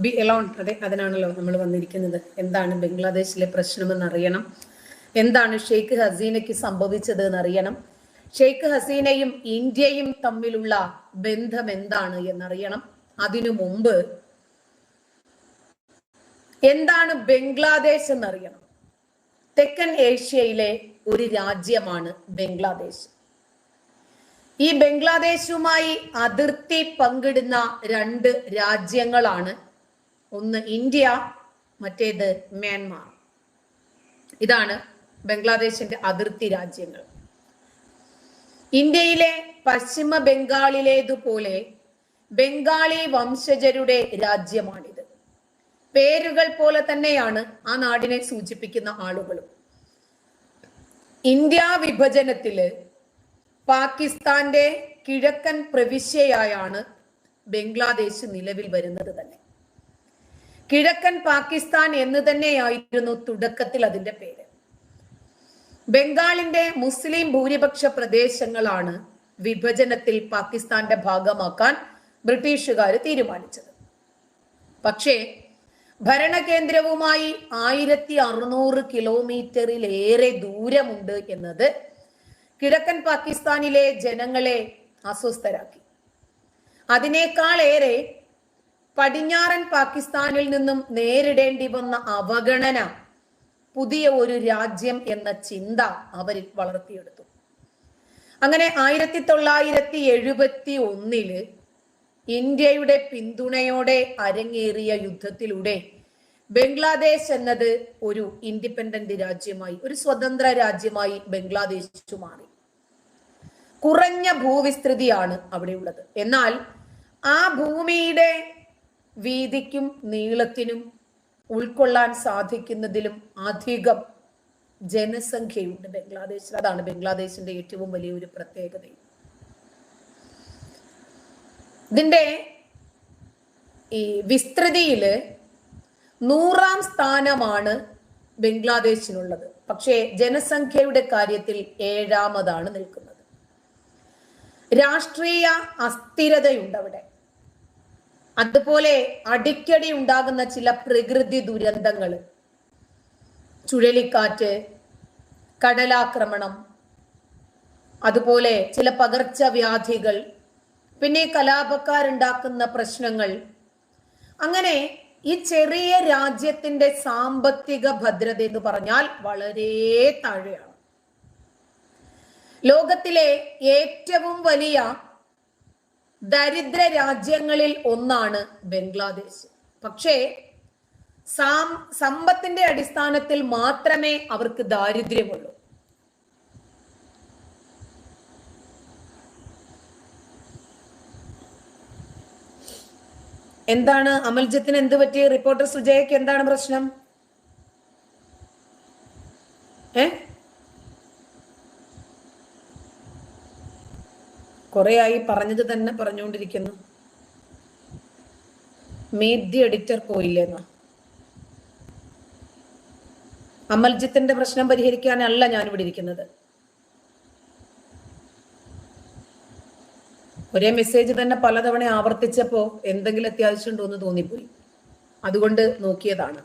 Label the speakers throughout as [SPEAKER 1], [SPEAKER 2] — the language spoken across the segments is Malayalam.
[SPEAKER 1] ബി എലോൺ, അതെ, അതിനാണല്ലോ നമ്മൾ വന്നിരിക്കുന്നത്. എന്താണ് ബംഗ്ലാദേശിലെ പ്രശ്നമെന്ന് അറിയണം, എന്താണ് ഷെയ്ഖ് ഹസീനയ്ക്ക് സംഭവിച്ചത് എന്നറിയണം, ഷെയ്ഖ് ഹസീനയും ഇന്ത്യയും തമ്മിലുള്ള ബന്ധം എന്താണ് എന്നറിയണം. അതിനു മുമ്പ് എന്താണ് ബംഗ്ലാദേശ് എന്നറിയണം. തെക്കൻ ഏഷ്യയിലെ ഒരു രാജ്യമാണ് ബംഗ്ലാദേശ്. ഈ ബംഗ്ലാദേശുമായി അതിർത്തി പങ്കിടുന്ന രണ്ട് രാജ്യങ്ങളാണ്, ഒന്ന് ഇന്ത്യ, മറ്റേത് മ്യാൻമാർ. ഇതാണ് ബംഗ്ലാദേശിന്റെ അതിർത്തി രാജ്യങ്ങൾ. ഇന്ത്യയിലെ പശ്ചിമ ബംഗാളിലേതുപോലെ ബംഗാളി വംശജരുടെ രാജ്യമാണിത്. പേരുകൾ പോലെ തന്നെയാണ് ആ നാടിനെ സൂചിപ്പിക്കുന്ന ആളുകളും. ഇന്ത്യ വിഭജനത്തില് പാകിസ്ഥാന്റെ കിഴക്കൻ പ്രവിശ്യയായാണ് ബംഗ്ലാദേശ് നിലവിൽ വരുന്നത് തന്നെ. കിഴക്കൻ പാകിസ്ഥാൻ എന്ന് തന്നെയായിരുന്നു തുടക്കത്തിൽ അതിന്റെ പേര്. ബംഗാളിന്റെ മുസ്ലിം ഭൂരിപക്ഷ പ്രദേശങ്ങളാണ് വിഭജനത്തിൽ പാകിസ്ഥാന്റെ ഭാഗമാക്കാൻ ബ്രിട്ടീഷുകാർ തീരുമാനിച്ചത്. പക്ഷേ ഭരണകേന്ദ്രവുമായി 1600 കിലോമീറ്ററിലേറെ ദൂരമുണ്ട് എന്നത് കിഴക്കൻ പാകിസ്ഥാനിലെ ജനങ്ങളെ അസ്വസ്ഥരാക്കി. അതിനേക്കാളേറെ പടിഞ്ഞാറൻ പാകിസ്ഥാനിൽ നിന്നും നേരിടേണ്ടി വന്ന അവഗണന പുതിയ ഒരു രാജ്യം എന്ന ചിന്ത അവരിൽ വളർത്തിയെടുത്തു. അങ്ങനെ 1971 ഇന്ത്യയുടെ പിന്തുണയോടെ അരങ്ങേറിയ യുദ്ധത്തിലൂടെ ബംഗ്ലാദേശ് എന്നത് ഒരു ഇൻഡിപെൻഡന്റ് രാജ്യമായി, ഒരു സ്വതന്ത്ര രാജ്യമായി ബംഗ്ലാദേശ് മാറി. കുറഞ്ഞ ഭൂവിസ്തൃതിയാണ് അവിടെയുള്ളത്. എന്നാൽ ആ ഭൂമിയുടെ വീതിക്കും നീളത്തിനും ഉൾക്കൊള്ളാൻ സാധിക്കുന്നതിലും അധികം ജനസംഖ്യയുണ്ട് ബംഗ്ലാദേശിൽ. അതാണ് ബംഗ്ലാദേശിന്റെ ഏറ്റവും വലിയ ഒരു പ്രത്യേകത. ഇതിന്റെ ഈ വിസ്തൃതിയില് 100ാം സ്ഥാനമാണ് ബംഗ്ലാദേശിനുള്ളത്. പക്ഷേ ജനസംഖ്യയുടെ കാര്യത്തിൽ 7ാമതാണ് നിൽക്കുന്നത്. രാഷ്ട്രീയ അസ്ഥിരതയുണ്ട് അവിടെ. അതുപോലെ അടിക്കടി ഉണ്ടാകുന്ന ചില പ്രകൃതി ദുരന്തങ്ങൾ, ചുഴലിക്കാറ്റ്, കടലാക്രമണം, അതുപോലെ ചില പകർച്ചവ്യാധികൾ, പിന്നെ കലാപക്കാരുണ്ടാക്കുന്ന പ്രശ്നങ്ങൾ. അങ്ങനെ ഈ ചെറിയ രാജ്യത്തിന്റെ സാമ്പത്തിക ഭദ്രത എന്ന് പറഞ്ഞാൽ വളരെ താഴെയാണ്. ലോകത്തിലെ ഏറ്റവും വലിയ ദരിദ്ര രാജ്യങ്ങളിൽ ഒന്നാണ് ബംഗ്ലാദേശ്. പക്ഷേ സമ്പത്തിന്റെ അടിസ്ഥാനത്തിൽ മാത്രമേ അവർക്ക് ദാരിദ്ര്യമുള്ളൂ. എന്താണ് അമൽജിത്തിന് എന്ത് പറ്റി? റിപ്പോർട്ടർ സുജയ്ക്ക് എന്താണ് പ്രശ്നം? കുറെയായി പറഞ്ഞത് തന്നെ പറഞ്ഞുകൊണ്ടിരിക്കുന്നു. മീറ്റ് ദി എഡിറ്റർ പോയില്ലേന്ന. അമൽജിത്തിന്റെ പ്രശ്നം പരിഹരിക്കാനല്ല ഞാനിവിടെ ഇരിക്കുന്നത്. ഒരേ മെസ്സേജ് തന്നെ പലതവണ ആവർത്തിച്ചപ്പോ എന്തെങ്കിലും അത്യാവശ്യം ഉണ്ടോ എന്ന് തോന്നിപ്പോയി, അതുകൊണ്ട് നോക്കിയതാണ്.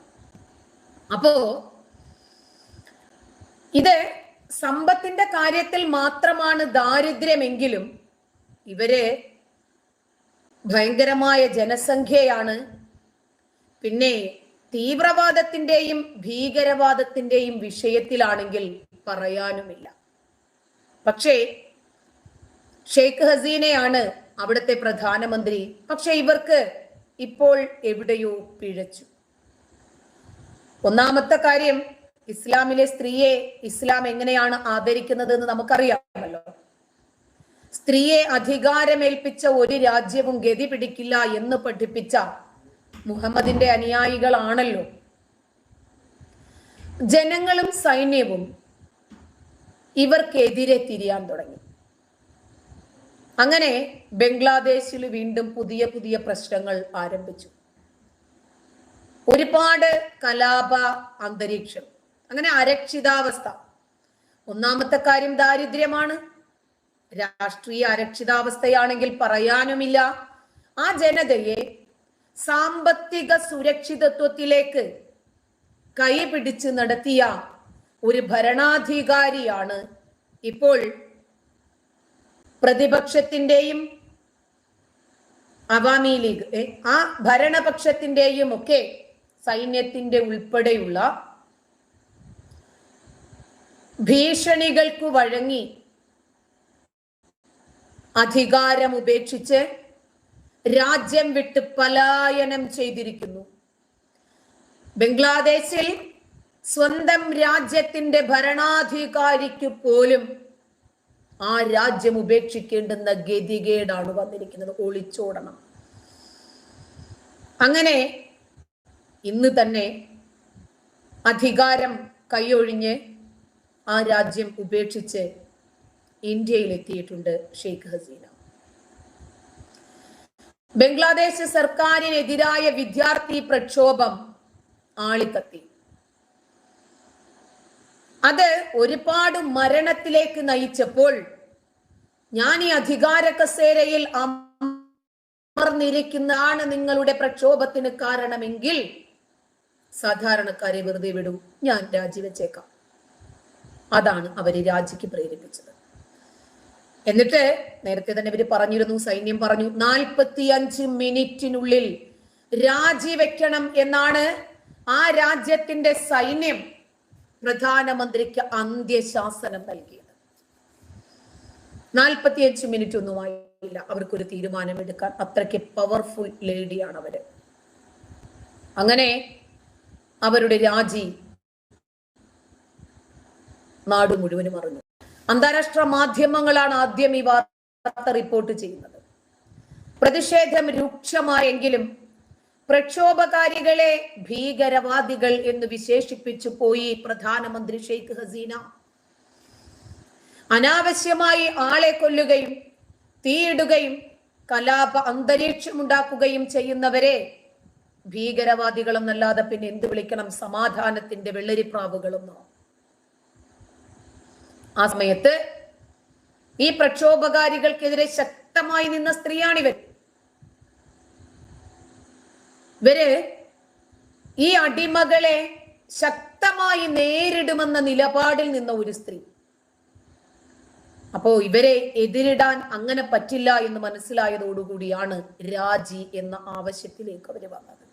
[SPEAKER 1] അപ്പോ ഇത് സമ്പത്തിന്റെ കാര്യത്തിൽ മാത്രമാണ് ദാരിദ്ര്യമെങ്കിലും ഇവര് ഭയങ്കരമായ ജനസംഖ്യയാണ്. പിന്നെ തീവ്രവാദത്തിന്റെയും ഭീകരവാദത്തിന്റെയും വിഷയത്തിലാണെങ്കിൽ പറയാനുമില്ല. പക്ഷേ ഷെയ്ഖ് ഹസീനയാണ് അവിടുത്തെ പ്രധാനമന്ത്രി. പക്ഷെ ഇവർക്ക് ഇപ്പോൾ എവിടെയോ പിഴച്ചു. ഒന്നാമത്തെ കാര്യം, ഇസ്ലാമിലെ സ്ത്രീയെ ഇസ്ലാം എങ്ങനെയാണ് ആദരിക്കുന്നത് എന്ന് നമുക്കറിയാമല്ലോ. സ്ത്രീയെ അധികാരമേൽപ്പിച്ച ഒരു രാജ്യവും ഗതി പിടിക്കില്ല എന്ന് പഠിപ്പിച്ച മുഹമ്മദിന്റെ അനുയായികളാണല്ലോ. ജനങ്ങളും സൈന്യവും ഇവർക്കെതിരെ തിരിയാൻ തുടങ്ങി. അങ്ങനെ ബംഗ്ലാദേശിൽ വീണ്ടും പുതിയ പുതിയ പ്രശ്നങ്ങൾ ആരംഭിച്ചു. ഒരുപാട് കലാപ അന്തരീക്ഷം, അങ്ങനെ അരക്ഷിതാവസ്ഥ. ഒന്നാമത്തെ കാര്യം ദാരിദ്ര്യമാണ്. രാഷ്ട്രീയ അരക്ഷിതാവസ്ഥയാണെങ്കിൽ പറയാനുമില്ല. ആ ജനതയെ സാമ്പത്തിക സുരക്ഷിതത്വത്തിലേക്ക് കൈപിടിച്ച് നടത്തിയ ഒരു ഭരണാധികാരിയാണ് ഇപ്പോൾ പ്രതിപക്ഷത്തിന്റെയും അവാമി ലീഗ് ആ ഭരണപക്ഷത്തിന്റെയും ഒക്കെ സൈന്യത്തിന്റെ ഉൾപ്പെടെയുള്ള ഭീഷണികൾക്ക് വഴങ്ങി അധികാരം ഉപേക്ഷിച്ച് രാജ്യം വിട്ട് പലായനം ചെയ്തിരിക്കുന്നു. ബംഗ്ലാദേശിൽ സ്വന്തം രാജ്യത്തിന്റെ ഭരണാധികാരിക്ക് പോലും ആ രാജ്യം ഉപേക്ഷിക്കേണ്ടുന്ന ഗതികേടാണ് വന്നിരിക്കുന്നത്. ഒളിച്ചോടണം. അങ്ങനെ ഇന്ന് തന്നെ അധികാരം കൈയൊഴിഞ്ഞ് ആ രാജ്യം ഉപേക്ഷിച്ച് ഇന്ത്യയിലെത്തിയിട്ടുണ്ട് ഷെയ്ഖ് ഹസീന. ബംഗ്ലാദേശ് സർക്കാരിനെതിരായ വിദ്യാർത്ഥി പ്രക്ഷോഭം ആളിക്കത്തി. അത് ഒരുപാട് മരണത്തിലേക്ക് നയിച്ചപ്പോൾ ഞാൻ ഈ അധികാര കസേരയിൽ അമർന്നിരിക്കുന്നതാണ് നിങ്ങളുടെ പ്രക്ഷോഭത്തിന് കാരണമെങ്കിൽ സാധാരണക്കാരെ വെറുതെ വിടൂ, ഞാൻ രാജിവെച്ചേക്കാം. അതാണ് അവര് രാജിക്ക് പ്രേരിപ്പിച്ചത്. എന്നിട്ട് നേരത്തെ തന്നെ ഇവര് പറഞ്ഞിരുന്നു, സൈന്യം പറഞ്ഞു 45 മിനിറ്റിനുള്ളിൽ രാജിവെക്കണം എന്നാണ് ആ രാജ്യത്തിന്റെ സൈന്യം പ്രധാനമന്ത്രിക്ക് അന്ത്യശാസനം നൽകിയത്. 45 മിനിറ്റ് ഒന്നും ആയില്ല അവർക്കൊരു തീരുമാനമെടുക്കാൻ. അത്രയ്ക്ക് പവർഫുൾ ലേഡിയാണ് അവര്. അങ്ങനെ അവരുടെ രാജി നാട് മുഴുവനും അറിഞ്ഞു. അന്താരാഷ്ട്ര മാധ്യമങ്ങളാണ് ആദ്യം ഈ വാർത്ത റിപ്പോർട്ട് ചെയ്യുന്നത്. പ്രതിഷേധം രൂക്ഷമായെങ്കിലും പ്രക്ഷോഭകാരികളെ ഭീകരവാദികൾ എന്ന് വിശേഷിപ്പിച്ചു പോയി പ്രധാനമന്ത്രി ഷെയ്ഖ് ഹസീന. അനാവശ്യമായി ആളെ കൊല്ലുകയും തീയിടുകയും കലാപ അന്തരീക്ഷമുണ്ടാക്കുകയും ചെയ്യുന്നവരെ ഭീകരവാദികളെന്നല്ലാതെ പിന്നെ എന്ത് വിളിക്കണം? സമാധാനത്തിന്റെ വെള്ളരിപ്രാവുകളെന്നോ? ആ സമയത്ത് ഈ പ്രക്ഷോഭകാരികൾക്കെതിരെ ശക്തമായി നിന്ന സ്ത്രീയാണിവർ. ഇവര് ഈ അടിമകളെ ശക്തമായി നേരിടുമെന്ന നിലപാടിൽ നിന്ന ഒരു സ്ത്രീ. അപ്പോ ഇവരെ എതിരിടാൻ അങ്ങനെ പറ്റില്ല എന്ന് മനസ്സിലായതോടുകൂടിയാണ് രാജി എന്ന ആവശ്യത്തിലേക്ക് അവര് വന്നത്.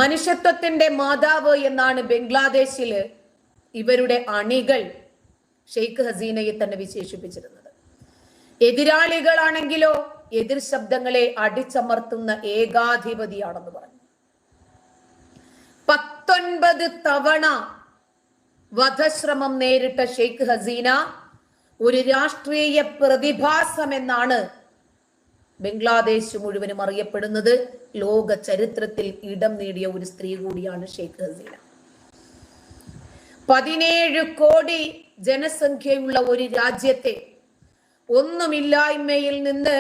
[SPEAKER 1] മനുഷ്യത്വത്തിന്റെ മാതാവ് എന്നാണ് ബംഗ്ലാദേശില് ഇവരുടെ അണികൾ ഷെയ്ഖ് ഹസീനയെ തന്നെ വിശേഷിപ്പിച്ചിരുന്നത്. എതിരാളികളാണെങ്കിലോ എതിർ ശബ്ദങ്ങളെ അടിച്ചമർത്തുന്ന ഏകാധിപതിയാണെന്ന് പറഞ്ഞു. 19 തവണ വധശ്രമം നേരിട്ട ഷെയ്ഖ് ഹസീന ഒരു രാഷ്ട്രീയ പ്രതിഭാസം എന്നാണ് ബംഗ്ലാദേശ് മുഴുവനും അറിയപ്പെടുന്നത്. ലോക ചരിത്രത്തിൽ ഇടം നേടിയ ഒരു സ്ത്രീ കൂടിയാണ് ഷെയ്ഖ് ഹസീന. 17 കോടി ജനസംഖ്യയുള്ള ഒരു രാജ്യത്തെ ഒന്നുമില്ലായ്മയിൽ നിന്ന്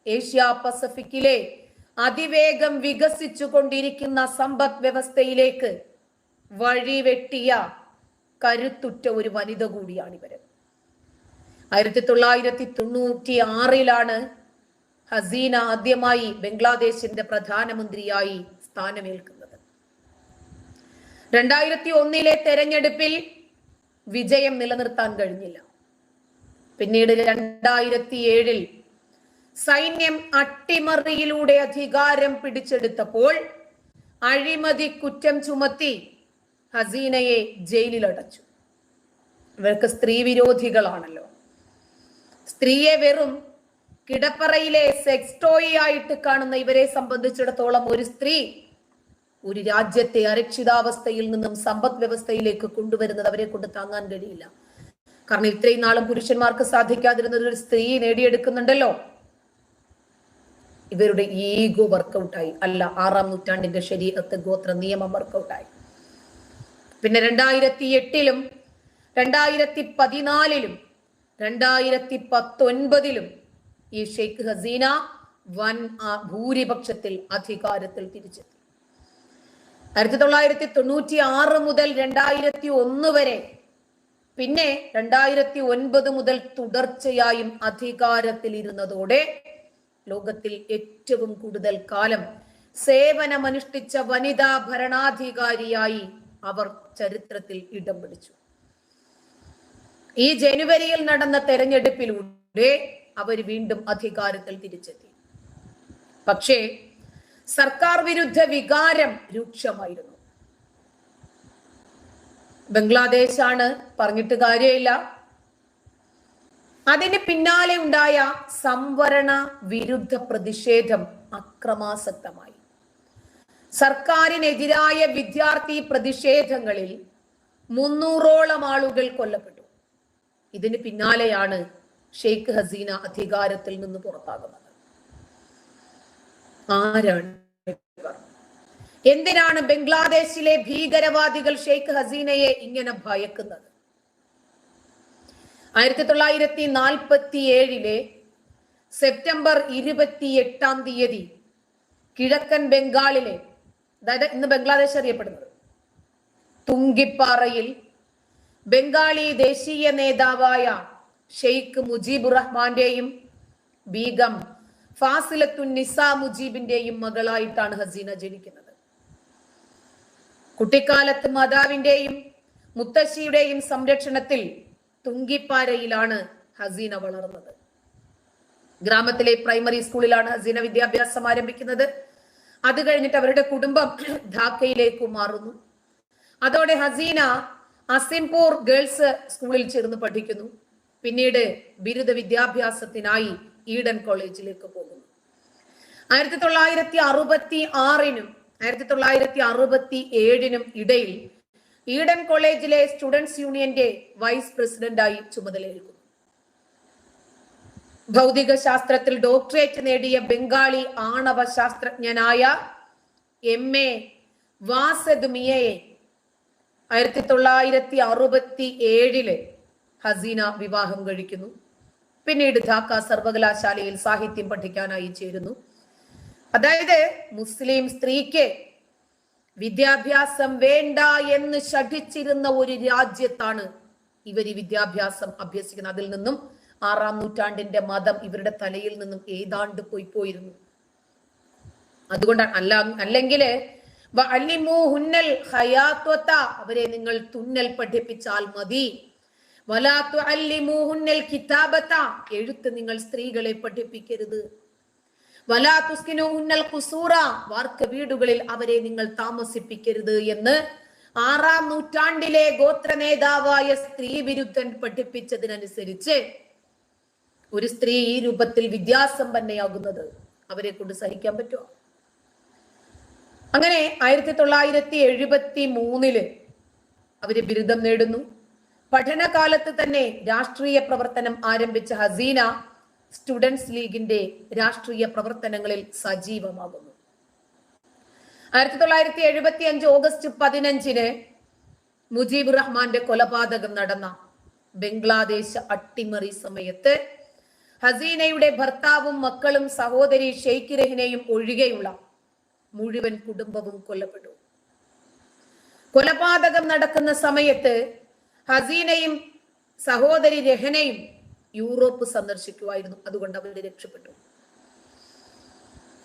[SPEAKER 1] ഏഷ്യ പസഫിക്കിലെ അതിവേഗം വികസിച്ചു കൊണ്ടിരിക്കുന്ന സമ്പദ് വ്യവസ്ഥയിലേക്ക് വഴിവെട്ടിയ കരുത്തുറ്റ ഒരു വനിത കൂടിയാണ് ഇവര്. 1996 ഹസീന ആദ്യമായി ബംഗ്ലാദേശിന്റെ പ്രധാനമന്ത്രിയായി സ്ഥാനമേൽക്കുന്നത്. 2001 തെരഞ്ഞെടുപ്പിൽ വിജയം നിലനിർത്താൻ കഴിഞ്ഞില്ല. പിന്നീട് 2007 സൈന്യം അട്ടിമറിയിലൂടെ അധികാരം പിടിച്ചെടുത്തപ്പോൾ അഴിമതി കുറ്റം ചുമത്തി ഹസീനയെ ജയിലിൽ അടച്ചു. ഇവർക്ക് സ്ത്രീ വിരോധികളാണല്ലോ. സ്ത്രീയെ വെറും കിടപ്പറയിലെ സെക്സ് ടോയ് ആയിട്ട് കാണുന്ന ഇവരെ സംബന്ധിച്ചിടത്തോളം ഒരു സ്ത്രീ ഒരു രാജ്യത്തെ അരക്ഷിതാവസ്ഥയിൽ നിന്നും സമ്പദ് വ്യവസ്ഥയിലേക്ക് കൊണ്ടുവരുന്നത് അവരെ കൊണ്ട് താങ്ങാൻ കഴിയില്ല. കാരണം ഇത്രയും നാളും പുരുഷന്മാർക്ക് സാധിക്കാതിരുന്നത് ഒരു സ്ത്രീ നേടിയെടുക്കുന്നുണ്ടല്ലോ. ഇവരുടെ ഈഗോ വർക്കൗട്ടായി. അല്ല, 6-ാം നൂറ്റാണ്ടിന്റെ ശരീഅത്ത് ഗോത്ര നിയമം വർക്കൗട്ടായി. പിന്നെ 2008 2014 2019 ഈ ഷെയ്ഖ് ഹസീന വൻ ഭൂരിപക്ഷത്തിൽ അധികാരത്തിൽ തിരിച്ചെത്തി. 1996 മുതൽ 2001 വരെ, പിന്നെ 2009 മുതൽ തുടർച്ചയായും അധികാരത്തിൽ ഇരുന്നതോടെ ലോകത്തിൽ ഏറ്റവും കൂടുതൽ കാലം സേവനമനുഷ്ഠിച്ച വനിതാ ഭരണാധികാരിയായി അവർ ചരിത്രത്തിൽ ഇടം പിടിച്ചു. ഈ ജനുവരിയിൽ നടന്ന തെരഞ്ഞെടുപ്പിലൂടെ അവർ വീണ്ടും അധികാരത്തിൽ തിരിച്ചെത്തി. പക്ഷേ സർക്കാർ വിരുദ്ധ വികാരം രൂക്ഷമായിരുന്നു. ബംഗ്ലാദേശാണ്, പറഞ്ഞിട്ട് കാര്യമില്ല. അതിന് പിന്നാലെ ഉണ്ടായ സംവരണ വിരുദ്ധ പ്രതിഷേധം അക്രമാസക്തമായി. സർക്കാരിനെതിരായ വിദ്യാർത്ഥി പ്രതിഷേധങ്ങളിൽ 300ഓളം ആളുകൾ കൊല്ലപ്പെട്ടു. ഇതിന് പിന്നാലെയാണ് ഷെയ്ഖ് ഹസീന അധികാരത്തിൽ നിന്ന് പുറത്താകുന്നത്. ആരാണ്? എന്തിനാണ് ബംഗ്ലാദേശിലെ ഭീകരവാദികൾ ഷെയ്ഖ് ഹസീനയെ ഇങ്ങനെ ഭയക്കുന്നത്? 1947 സെപ്റ്റംബർ 28 കിഴക്കൻ ബംഗാളിലെ, അതായത് ഇന്ന് ബംഗ്ലാദേശ് അറിയപ്പെടുന്നത്, തുങ്കിപ്പാറയിൽ ബംഗാളി ദേശീയ നേതാവായ ഷെയ്ഖ് മുജീബുർ റഹ്മാന്റെയും ബീഗം ഫാസിലത്തുൻ നിസാ മുജീബിന്റെയും മകളായിട്ടാണ് ഹസീന ജനിക്കുന്നത്. കുട്ടിക്കാലത്ത് മാതാവിന്റെയും മുത്തശ്ശിയുടെയും സംരക്ഷണത്തിൽ തുങ്കിപ്പാരയിലാണ് ഹസീന വളർന്നത്. ഗ്രാമത്തിലെ പ്രൈമറി സ്കൂളിലാണ് ഹസീന വിദ്യാഭ്യാസം ആരംഭിക്കുന്നത്. അത് കഴിഞ്ഞിട്ട് അവരുടെ കുടുംബം ധാക്കയിലേക്ക് മാറുന്നു. അതോടെ ഹസീന അസിംപൂർ ഗേൾസ് സ്കൂളിൽ ചേർന്ന് പഠിക്കുന്നു. പിന്നീട് ബിരുദ വിദ്യാഭ്യാസത്തിനായി ഈഡൻ കോളേജിലേക്ക് പോകുന്നു. 1966 1967 ഇടയിൽ ഈഡൻ കോളേജിലെ സ്റ്റുഡൻസ് യൂണിയന്റെ വൈസ് പ്രസിഡന്റായി ചുമതലയേൽക്കുന്നു. ഭൗതിക ശാസ്ത്രത്തിൽ ഡോക്ടറേറ്റ് നേടിയ ബംഗാളി ആണവ ശാസ്ത്രജ്ഞനായ MA വാസദ് മിയയെ 1967 ഹസീന വിവാഹം കഴിക്കുന്നു. പിന്നീട് ധാക്ക സർവകലാശാലയിൽ സാഹിത്യം പഠിക്കാനായി ചേരുന്നു. അതായത് മുസ്ലിം സ്ത്രീക്ക് വിദ്യാഭ്യാസം വേണ്ട എന്ന് ശഠിച്ചിരുന്ന ഒരു രാജ്യത്താണ് ഇവർ ഈ വിദ്യാഭ്യാസം അഭ്യസിക്കുന്നത്. അതിൽ നിന്നും 6-ാം നൂറ്റാണ്ടിന്റെ മതം ഇവരുടെ തലയിൽ നിന്നും ഏതാണ്ട് പോയിരുന്നു. അതുകൊണ്ടാണ് അല്ലെങ്കിൽ അവരെ നിങ്ങൾ തുന്നൽ പഠിപ്പിച്ചാൽ മതി, എഴുത്ത് നിങ്ങൾ സ്ത്രീകളെ പഠിപ്പിക്കരുത്, വാർക്ക വീടുകളിൽ അവരെ നിങ്ങൾ താമസിപ്പിക്കരുത് എന്ന് 6-ാം നൂറ്റാണ്ടിലെ ഗോത്ര നേതാവായ സ്ത്രീ വിരുദ്ധൻ പഠിപ്പിച്ചതിനനുസരിച്ച് ഒരു സ്ത്രീ ഈ രൂപത്തിൽ വിദ്യാസമ്പന്നയാകുന്നത് അവരെ കൊണ്ട് സഹിക്കാൻ പറ്റുമോ? അങ്ങനെ 1973 അവര് ബിരുദം നേടുന്നു. പഠനകാലത്ത് തന്നെ രാഷ്ട്രീയ പ്രവർത്തനം ആരംഭിച്ച ഹസീന സ്റ്റുഡൻസ് ലീഗിന്റെ രാഷ്ട്രീയ പ്രവർത്തനങ്ങളിൽ സജീവമാകുന്നു. 1975 ഓഗസ്റ്റ് 15 മുജീബുർ റഹ്മാന്റെ കൊലപാതകം നടന്ന ബംഗ്ലാദേശ് അട്ടിമറി സമയത്ത് ഹസീനയുടെ ഭർത്താവും മക്കളും സഹോദരി ഷെയ്ഖ് രഹിനയും ഒഴികെയുള്ള മുഴുവൻ കുടുംബവും കൊല്ലപ്പെട്ടു. കൊലപാതകം നടക്കുന്ന സമയത്ത് ഹസീനയും സഹോദരി രഹനയും യൂറോപ്പ് സന്ദർശിക്കുമായിരുന്നു. അതുകൊണ്ട് അവര് രക്ഷപ്പെട്ടു.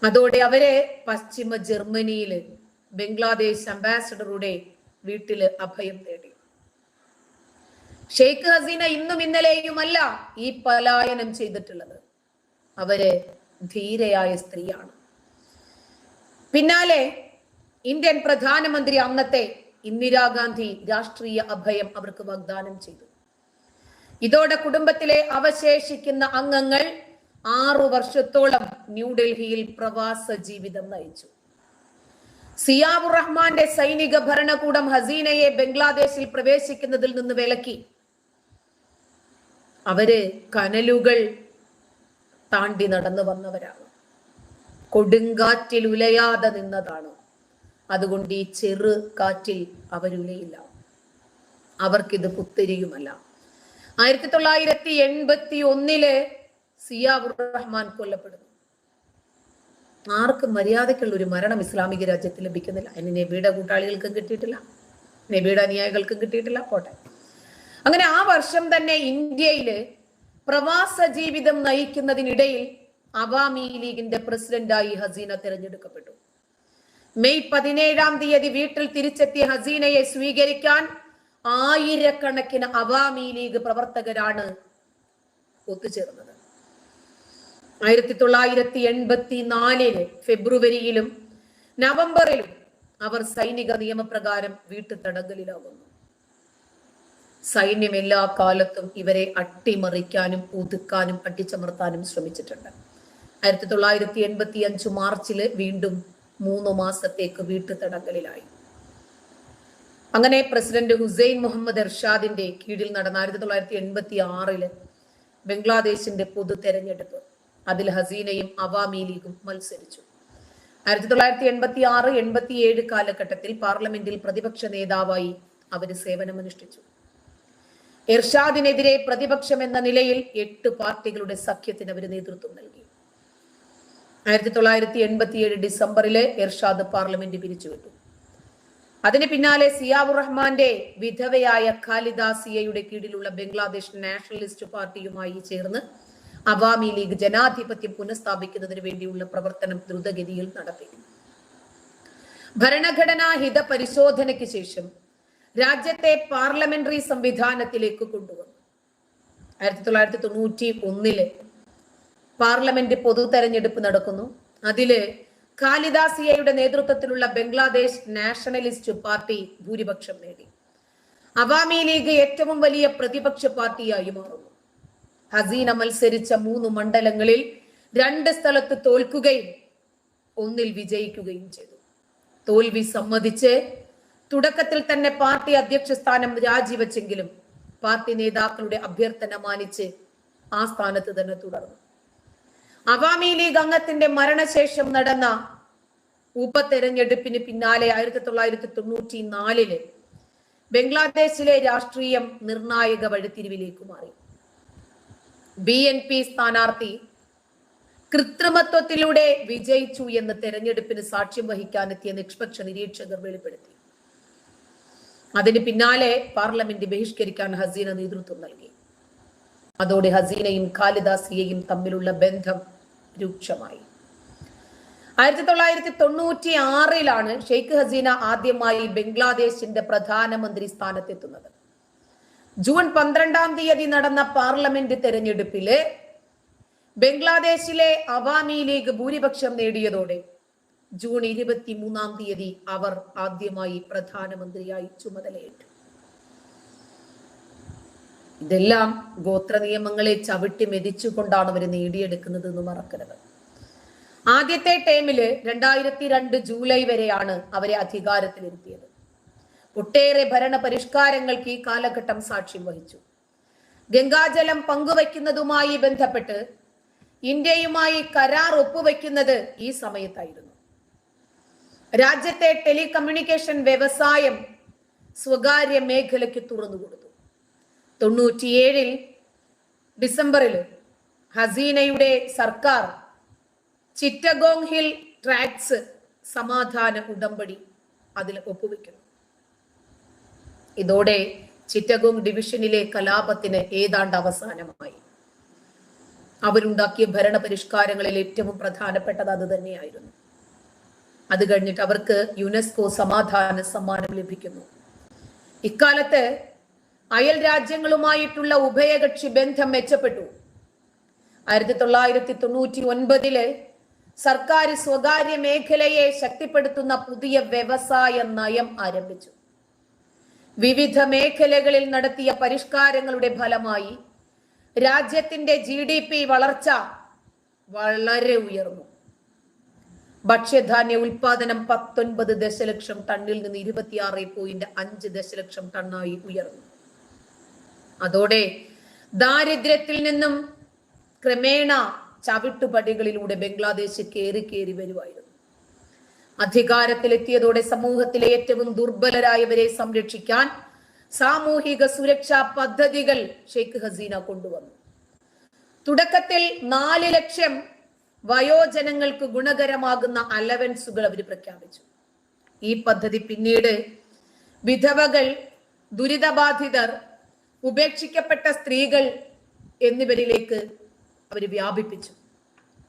[SPEAKER 1] അതോടെ അവര് പശ്ചിമ ജർമ്മനിയില് ബംഗ്ലാദേശ് അംബാസഡറുടെ വീട്ടില് അഭയം തേടി. ഷെയ്ഖ് ഹസീന ഇന്നും ഇന്നലെയുമല്ല ഈ പലായനം ചെയ്തിട്ടുള്ളത്. അവര് ധീരയായ സ്ത്രീയാണ്. പിന്നാലെ ഇന്ത്യൻ പ്രധാനമന്ത്രി അന്നത്തെ ഇന്ദിരാഗാന്ധി രാഷ്ട്രീയ അഭയം അവർക്ക് വാഗ്ദാനം ചെയ്തു. ഇതോടെ കുടുംബത്തിലെ അവശേഷിക്കുന്ന അംഗങ്ങൾ 6 വർഷത്തോളം ന്യൂഡൽഹിയിൽ പ്രവാസ ജീവിതം നയിച്ചു. സിയാബുർ റഹ്മാന്റെ സൈനിക ഭരണകൂടം ഹസീനയെ ബംഗ്ലാദേശിൽ പ്രവേശിക്കുന്നതിൽ നിന്ന് വിലക്കി. അവര് കനലുകൾ താണ്ടി നടന്നു വന്നവരാണ്. കൊടുങ്കാറ്റിൽ ഉലയാതെ നിന്നതാണ്. അതുകൊണ്ട് ഈ ചെറു കാറ്റിൽ അവരുലയില്ല. അവർക്കിത് പുത്തിരിയുമല്ല. 1981 സിയാബുർ റഹ്മാൻ കൊല്ലപ്പെടുന്നു. ആർക്കും മര്യാദയ്ക്കുള്ള ഒരു മരണം ഇസ്ലാമിക രാജ്യത്ത് ലഭിക്കുന്നില്ല. അതിന് നബിയുടെ കൂട്ടാളികൾക്കും കിട്ടിയിട്ടില്ല, നബിയുടെ അനുയായികൾക്കും കിട്ടിയിട്ടില്ല. പോട്ടെ. അങ്ങനെ ആ വർഷം തന്നെ ഇന്ത്യയില് പ്രവാസ ജീവിതം നയിക്കുന്നതിനിടയിൽ അവാമി ലീഗിന്റെ പ്രസിഡന്റായി ഹസീന തെരഞ്ഞെടുക്കപ്പെട്ടു. മെയ് 17-ാം തീയതി വീട്ടിൽ തിരിച്ചെത്തിയ ഹസീനയെ സ്വീകരിക്കാൻ ആയിരക്കണക്കിന് അവാമി ലീഗ് പ്രവർത്തകരാണ് ഒത്തുചേർന്നത്. 1984 ഫെബ്രുവരിയിലും നവംബറിലും അവർ സൈനിക നിയമപ്രകാരം വീട്ടുതടങ്കലിലാകുന്നു. സൈന്യം എല്ലാ കാലത്തും ഇവരെ അട്ടിമറിക്കാനും ഒതുക്കാനും അട്ടിച്ചമർത്താനും ശ്രമിച്ചിട്ടുണ്ട്. 1985 മാർച്ചില് വീണ്ടും 3 മാസത്തേക്ക് വീട്ടുതടങ്കലിലായി. അങ്ങനെ പ്രസിഡന്റ് ഹുസൈൻ മുഹമ്മദ് എർഷാദിന്റെ കീഴിൽ നടന്ന 1986 ബംഗ്ലാദേശിന്റെ പൊതു തെരഞ്ഞെടുപ്പ്, അതിൽ ഹസീനയും അവാമി ലീഗും മത്സരിച്ചു. 1986-87 കാലഘട്ടത്തിൽ പാർലമെന്റിൽ പ്രതിപക്ഷ നേതാവായി അവര് സേവനമനുഷ്ഠിച്ചു. എർഷാദിനെതിരെ പ്രതിപക്ഷം എന്ന നിലയിൽ 8 പാർട്ടികളുടെ സഖ്യത്തിന് അവർ നേതൃത്വം നൽകി. 1987 ഡിസംബറില് എർഷാദ് പാർലമെന്റ് പിരിച്ചുവിട്ടു. അതിന് പിന്നാലെ സിയാവുർ റഹ്മാന്റെ വിധവയായ ഖാലിദ സിയയുടെ കീഴിലുള്ള ബംഗ്ലാദേശ് നാഷണലിസ്റ്റ് പാർട്ടിയുമായി ചേർന്ന് അവാമി ലീഗ് ജനാധിപത്യം പുനഃസ്ഥാപിക്കുന്നതിന് വേണ്ടിയുള്ള പ്രവർത്തനം ദ്രുതഗതിയിൽ നടത്തി. ഭരണഘടനാ ഹിത പരിശോധനയ്ക്ക് ശേഷം രാജ്യത്തെ പാർലമെന്ററി സംവിധാനത്തിലേക്ക് കൊണ്ടുവന്നു. 1991 പാർലമെന്റ് പൊതു തെരഞ്ഞെടുപ്പ് നടക്കുന്നു. അതില് ഖാലിദ സിയയുടെ നേതൃത്വത്തിലുള്ള ബംഗ്ലാദേശ് നാഷണലിസ്റ്റ് പാർട്ടി ഭൂരിപക്ഷം നേടി. അവാമി ലീഗ് ഏറ്റവും വലിയ പ്രതിപക്ഷ പാർട്ടിയായി മാറുന്നു. ഹസീന മത്സരിച്ച 3 മണ്ഡലങ്ങളിൽ 2 സ്ഥലത്ത് തോൽക്കുകയും 1 വിജയിക്കുകയും ചെയ്തു. തോൽവി സമ്മതിച്ച് തുടക്കത്തിൽ തന്നെ പാർട്ടി അധ്യക്ഷ സ്ഥാനം രാജിവെച്ചെങ്കിലും പാർട്ടി നേതാക്കളുടെ അഭ്യർത്ഥന മാനിച്ച് ആ സ്ഥാനത്ത് തന്നെ തുടർന്നു. അവാമി ലീഗ് അംഗത്തിന്റെ മരണശേഷം നടന്ന ഉപതെരഞ്ഞെടുപ്പിന് പിന്നാലെ 1994 ബംഗ്ലാദേശിലെ രാഷ്ട്രീയം നിർണായക വഴിത്തിരിവിലേക്ക് മാറി. BNP സ്ഥാനാർത്ഥി കൃത്രിമത്വത്തിലൂടെ വിജയിച്ചു എന്ന് തെരഞ്ഞെടുപ്പിന് സാക്ഷ്യം വഹിക്കാനെത്തിയ നിഷ്പക്ഷ നിരീക്ഷകർ വെളിപ്പെടുത്തി. അതിന് പിന്നാലെ പാർലമെന്റ് ബഹിഷ്കരിക്കാൻ ഹസീന നേതൃത്വം നൽകി. അതോടെ ഹസീനയും ഖാലിദ സിയയും തമ്മിലുള്ള ബന്ധം രൂക്ഷമായി. 1996 ഷെയ്ഖ് ഹസീന ആദ്യമായി ബംഗ്ലാദേശിന്റെ പ്രധാനമന്ത്രി സ്ഥാനത്തെത്തുന്നത്. ജൂൺ 12-ാം തീയതി നടന്ന പാർലമെന്റ് തെരഞ്ഞെടുപ്പില് ബംഗ്ലാദേശിലെ അവാമി ലീഗ് ഭൂരിപക്ഷം നേടിയതോടെ ജൂൺ 23-ാം തീയതി അവർ ആദ്യമായി പ്രധാനമന്ത്രിയായി ചുമതലയേറ്റു. ഇതെല്ലാം ഗോത്ര നിയമങ്ങളെ ചവിട്ടി മെതിച്ചുകൊണ്ടാണ് അവർ നേടിയെടുക്കുന്നത് എന്ന് മറക്കരുത്. ആദ്യത്തെ ടേമില് 2002 ജൂലൈ വരെയാണ് അവരെ അധികാരത്തിലിരുത്തിയത്. ഒട്ടേറെ ഭരണ പരിഷ്കാരങ്ങൾക്ക് ഈ കാലഘട്ടം സാക്ഷ്യം വഹിച്ചു. ഗംഗാജലം പങ്കുവയ്ക്കുന്നതുമായി ബന്ധപ്പെട്ട് ഇന്ത്യയുമായി കരാർ ഒപ്പുവെക്കുന്നത് ഈ സമയത്തായിരുന്നു. രാജ്യത്തെ ടെലികമ്മ്യൂണിക്കേഷൻ വ്യവസായം സ്വകാര്യ മേഖലയ്ക്ക് തുറന്നുകൊടുത്തു. 97 ഡിസംബറിൽ ഹസീനയുടെ സർക്കാർ ചിറ്റഗോങ് ഹിൽ ട്രാക്ട്സ് സമാധാന ഉടമ്പടി അതിൽ ഒപ്പുവെക്കുന്നു. ഇതോടെ ചിറ്റഗോങ് ഡിവിഷനിലെ കലാപത്തിന് ഏതാണ്ട് അവസാനമായി. അവരുണ്ടാക്കിയ ഭരണ പരിഷ്കാരങ്ങളിൽ ഏറ്റവും പ്രധാനപ്പെട്ടത് അത് തന്നെയായിരുന്നു. അത് കഴിഞ്ഞിട്ട് അവർക്ക് യുനെസ്കോ സമാധാന സമ്മാനം ലഭിക്കുന്നു. ഇക്കാലത്ത് അയൽ രാജ്യങ്ങളുമായിട്ടുള്ള ഉഭയകക്ഷി ബന്ധം മെച്ചപ്പെട്ടു. 1999 സർക്കാർ സ്വകാര്യ മേഖലയെ ശക്തിപ്പെടുത്തുന്ന പുതിയ വ്യവസായ നയം ആരംഭിച്ചു. വിവിധ മേഖലകളിൽ നടത്തിയ പരിഷ്കാരങ്ങളുടെ ഫലമായി രാജ്യത്തിന്റെ GDP വളർച്ച വളരെ ഉയർന്നു. ഭക്ഷ്യധാന്യ ഉൽപാദനം 19 ദശലക്ഷം ടണ്ണിൽ നിന്ന് 26.5 ദശലക്ഷം ടണ്ണായി ഉയർന്നു. അതോടെ ദാരിദ്ര്യത്തിൽ നിന്നും ക്രമേണ ചവിട്ടുപടികളിലൂടെ ബംഗ്ലാദേശ് കയറി വരുമായിരുന്നു. അധികാരത്തിലെത്തിയതോടെ സമൂഹത്തിലെ ഏറ്റവും ദുർബലരായവരെ സംരക്ഷിക്കാൻ സാമൂഹിക സുരക്ഷാ പദ്ധതികൾ ഷെയ്ഖ് ഹസീന കൊണ്ടുവന്നു. തുടക്കത്തിൽ 4 ലക്ഷം വയോജനങ്ങൾക്ക് ഗുണകരമാകുന്ന അലവൻസുകൾ അവർ പ്രഖ്യാപിച്ചു. ഈ പദ്ധതി പിന്നീട് വിധവകൾ, ദുരിതബാധിതർ, ഉപേക്ഷിക്കപ്പെട്ട സ്ത്രീകൾ എന്നിവരിലേക്ക് അവർ വ്യാപിപ്പിച്ചു.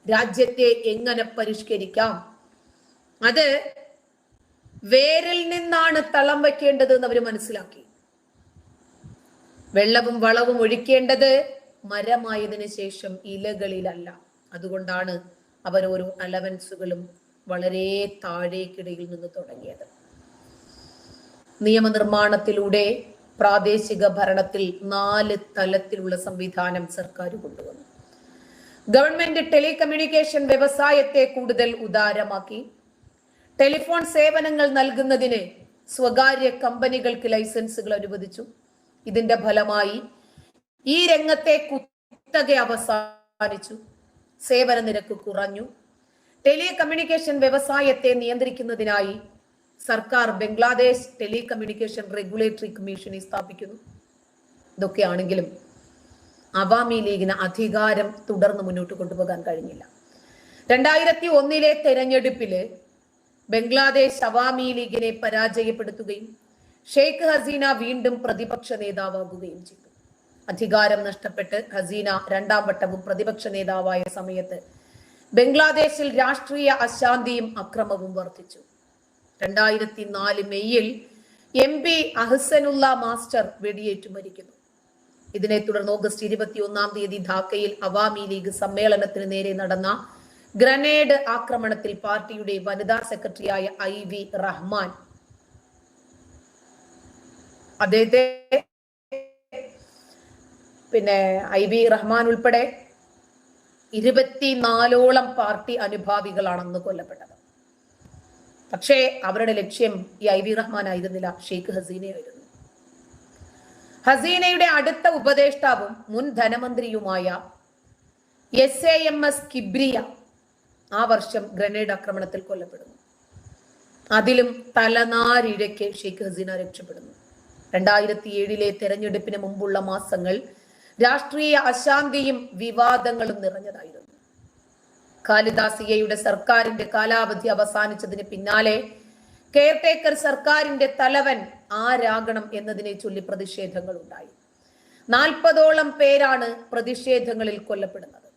[SPEAKER 1] രാജ്യത്തെ എങ്ങനെ പരിഷ്കരിക്കാം, അത് വേരിൽ നിന്നാണ് തളം വയ്ക്കേണ്ടത് എന്ന് അവർ മനസ്സിലാക്കി. വെള്ളവും വളവും ഒഴിക്കേണ്ടത് മരമായതിനു ശേഷം ഇലകളിലല്ല. അതുകൊണ്ടാണ് അവർ ഓരോ അലവൻസുകളും വളരെ താഴേക്കിടയിൽ നിന്ന് തുടങ്ങിയത്. നിയമനിർമ്മാണത്തിലൂടെ പ്രാദേശിക ഭരണത്തിൽ 4 തലത്തിലുള്ള സംവിധാനം സർക്കാർ കൊണ്ടുവന്നു. ഗവൺമെന്റ് ടെലികമ്മ്യൂണിക്കേഷൻ വ്യവസായത്തെ കൂടുതൽ ഉദാരമാക്കി. ടെലിഫോൺ സേവനങ്ങൾ നൽകുന്നതിന് സ്വകാര്യ കമ്പനികൾക്ക് ലൈസൻസുകൾ അനുവദിച്ചു. ഇതിന്റെ ഫലമായി ഈ രംഗത്തെ കുത്തക അവസാനിച്ചു. സേവന നിരക്ക് കുറഞ്ഞു. ടെലികമ്മ്യൂണിക്കേഷൻ വ്യവസായത്തെ നിയന്ത്രിക്കുന്നതിനായി സർക്കാർ ബംഗ്ലാദേശ് ടെലികമ്മ്യൂണിക്കേഷൻ റെഗുലേറ്ററി കമ്മീഷനെ സ്ഥാപിക്കുന്നു. ഇതൊക്കെയാണെങ്കിലും അവാമി ലീഗിന് അധികാരം തുടർന്ന് മുന്നോട്ട് കൊണ്ടുപോകാൻ കഴിഞ്ഞില്ല. 2001 തെരഞ്ഞെടുപ്പില് ബംഗ്ലാദേശ് അവാമി ലീഗിനെ പരാജയപ്പെടുത്തുകയും ഷെയ്ഖ് ഹസീന വീണ്ടും പ്രതിപക്ഷ നേതാവാകുകയും ചെയ്തു. അധികാരം നഷ്ടപ്പെട്ട് ഹസീന 2ാം വട്ടവും പ്രതിപക്ഷ നേതാവായ സമയത്ത് ബംഗ്ലാദേശിൽ രാഷ്ട്രീയ അശാന്തിയും അക്രമവും വർദ്ധിച്ചു. 2004 മെയ്യിൽ MP അഹ്സനുള്ള മാസ്റ്റർ വെടിയേറ്റു മരിക്കുന്നു. ഇതിനെ തുടർന്ന് ഓഗസ്റ്റ് 21 ധാക്കയിൽ അവാമി ലീഗ് സമ്മേളനത്തിന് നേരെ നടന്ന ഗ്രനേഡ് ആക്രമണത്തിൽ പാർട്ടിയുടെ വനിതാ സെക്രട്ടറിയായ IV റഹ്മാൻ, അദ്ദേഹത്തെ IV റഹ്മാൻ ഉൾപ്പെടെ 24ഓളം പാർട്ടി അനുഭാവികളാണെന്ന് കൊല്ലപ്പെട്ടത്. പക്ഷേ അവരുടെ ലക്ഷ്യം ഈ IV റഹ്മാൻ ആയിരുന്നില്ല, ഷെയ്ഖ് ഹസീനയായിരുന്നു. ഹസീനയുടെ അടുത്ത ഉപദേഷ്ടാവും മുൻ ധനമന്ത്രിയുമായ SAMS കിബ്രിയ ആ വർഷം ഗ്രനേഡ് ആക്രമണത്തിൽ കൊല്ലപ്പെടുന്നു. അതിലും തലനാരിഴയ്ക്ക് ഷെയ്ഖ് ഹസീന രക്ഷപ്പെടുന്നു. 2007 തെരഞ്ഞെടുപ്പിന് മുമ്പുള്ള മാസങ്ങൾ രാഷ്ട്രീയ അശാന്തിയും വിവാദങ്ങളും നിറഞ്ഞതായിരുന്നു. ഖാലിദാസിയയുടെ സർക്കാരിന്റെ കാലാവധി അവസാനിച്ചതിന് പിന്നാലെ കെയർടേക്കർ സർക്കാരിന്റെ തലവൻ ആരാകണം എന്നതിനെ ചൊല്ലി പ്രതിഷേധങ്ങൾ ഉണ്ടായി. 40ഓളം പേരാണ് പ്രതിഷേധങ്ങളിൽ കൊല്ലപ്പെടുന്നത്.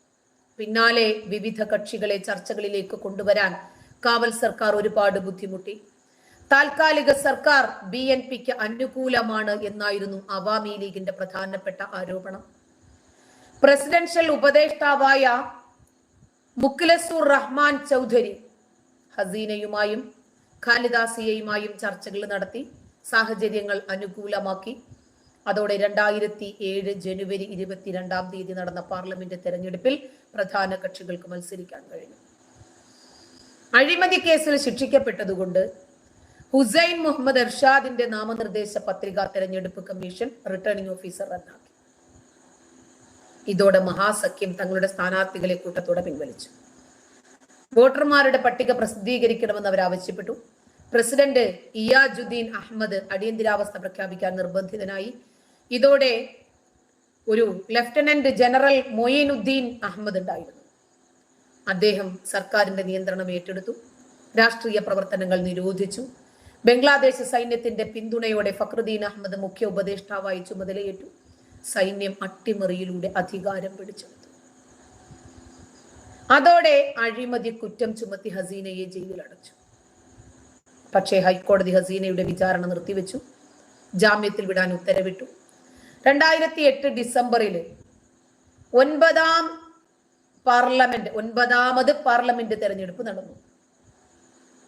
[SPEAKER 1] പിന്നാലെ വിവിധ കക്ഷികളെ ചർച്ചകളിലേക്ക് കൊണ്ടുവരാൻ കാവൽ സർക്കാർ ഒരുപാട് ബുദ്ധിമുട്ടി. താൽക്കാലിക സർക്കാർ BNPക്ക് അനുകൂലമാണ് എന്നായിരുന്നു അവാമി ലീഗിന്റെ പ്രധാനപ്പെട്ട ആരോപണം. പ്രസിഡൻഷ്യൽ ഉപദേഷ്ടാവായ മുഖ്ലസുർ റഹ്മാൻ ചൗധരി ഹസീനയുമായും ഖാലിദാസിയയുമായും ചർച്ചകൾ നടത്തി സാഹചര്യങ്ങൾ അനുകൂലമാക്കി. അതോടെ 2007 ജനുവരി 22 നടന്ന പാർലമെന്റ് തെരഞ്ഞെടുപ്പിൽ പ്രധാന കക്ഷികൾക്ക് മത്സരിക്കാൻ കഴിഞ്ഞു. അഴിമതി കേസിൽ ശിക്ഷിക്കപ്പെട്ടതുകൊണ്ട് ഹുസൈൻ മുഹമ്മദ് ഇർഷാദിന്റെ നാമനിർദ്ദേശ പത്രിക തെരഞ്ഞെടുപ്പ് കമ്മീഷൻ റിട്ടേണിംഗ് ഓഫീസർ റദ്ദാക്കി. ഇതോടെ മഹാസഖ്യം തങ്ങളുടെ സ്ഥാനാർത്ഥികളെ കൂട്ടത്തോടെ പിൻവലിച്ചു. വോട്ടർമാരുടെ പട്ടിക പ്രസിദ്ധീകരിക്കണമെന്ന് അവർ ആവശ്യപ്പെട്ടു. പ്രസിഡന്റ് ഇയാജുദ്ദീൻ അഹമ്മദ് അടിയന്തരാവസ്ഥ പ്രഖ്യാപിക്കാൻ നിർബന്ധിതനായി. ഇതോടെ ഒരു ലഫ്റ്റനന്റ് ജനറൽ മൊയ്നുദ്ദീൻ അഹമ്മദ് ഉണ്ടായിരുന്നു. അദ്ദേഹം സർക്കാരിന്റെ നിയന്ത്രണം ഏറ്റെടുത്തു. രാഷ്ട്രീയ പ്രവർത്തനങ്ങൾ നിരോധിച്ചു. ബംഗ്ലാദേശ് സൈന്യത്തിന്റെ പിന്തുണയോടെ ഫക്രുദ്ദീൻ അഹമ്മദ് മുഖ്യ ഉപദേഷ്ടാവായി ചുമതലയേറ്റു. സൈന്യം അട്ടിമറിയിലൂടെ അധികാരം പിടിച്ചെടുത്തു. അതോടെ അഴിമതി കുറ്റം ചുമത്തി ഹസീനയെ ജയിലിൽ അടച്ചു. പക്ഷേ ഹൈക്കോടതി ഹസീനയുടെ വിചാരണ നിർത്തിവെച്ചു. ജാമ്യത്തിൽ വിടാൻ ഉത്തരവിട്ടു. 2008 ഡിസംബറിൽ 9ാമത് പാർലമെന്റ് തെരഞ്ഞെടുപ്പ് നടന്നു.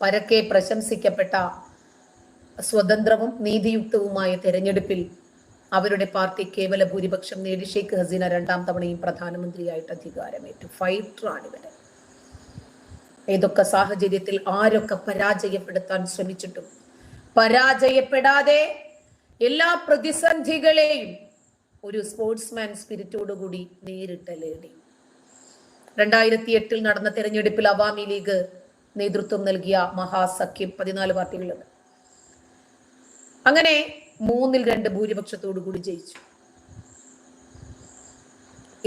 [SPEAKER 1] പരക്കെ പ്രശംസിക്കപ്പെട്ട സ്വതന്ത്രവും നീതിയുക്തവുമായ തെരഞ്ഞെടുപ്പിൽ അവരുടെ പാർട്ടി കേവല ഭൂരിപക്ഷം നേടി ഷെയ്ഖ് ഹസീന 2ാം തവണയും പ്രധാനമന്ത്രിയായിട്ട് അധികാരമേറ്റു. ഫൈറ്ററാണ് ഇവര്. ഏതൊക്കെ സാഹചര്യത്തിൽ ആരൊക്കെ പരാജയപ്പെടുത്താൻ ശ്രമിച്ചിട്ടും പരാജയപ്പെടാതെ എല്ലാ പ്രതിസന്ധികളെയും ഒരു സ്പോർട്സ്മാൻ സ്പിരിറ്റോടുകൂടി നേരിട്ട് നേടി. 2008 നടന്ന തെരഞ്ഞെടുപ്പിൽ അവാമി ലീഗ് നേതൃത്വം നൽകിയ മഹാസഖ്യം 14 പാർട്ടികളുണ്ട്. അങ്ങനെ 3-2 ഭൂരിപക്ഷത്തോടു കൂടി ജയിച്ചു.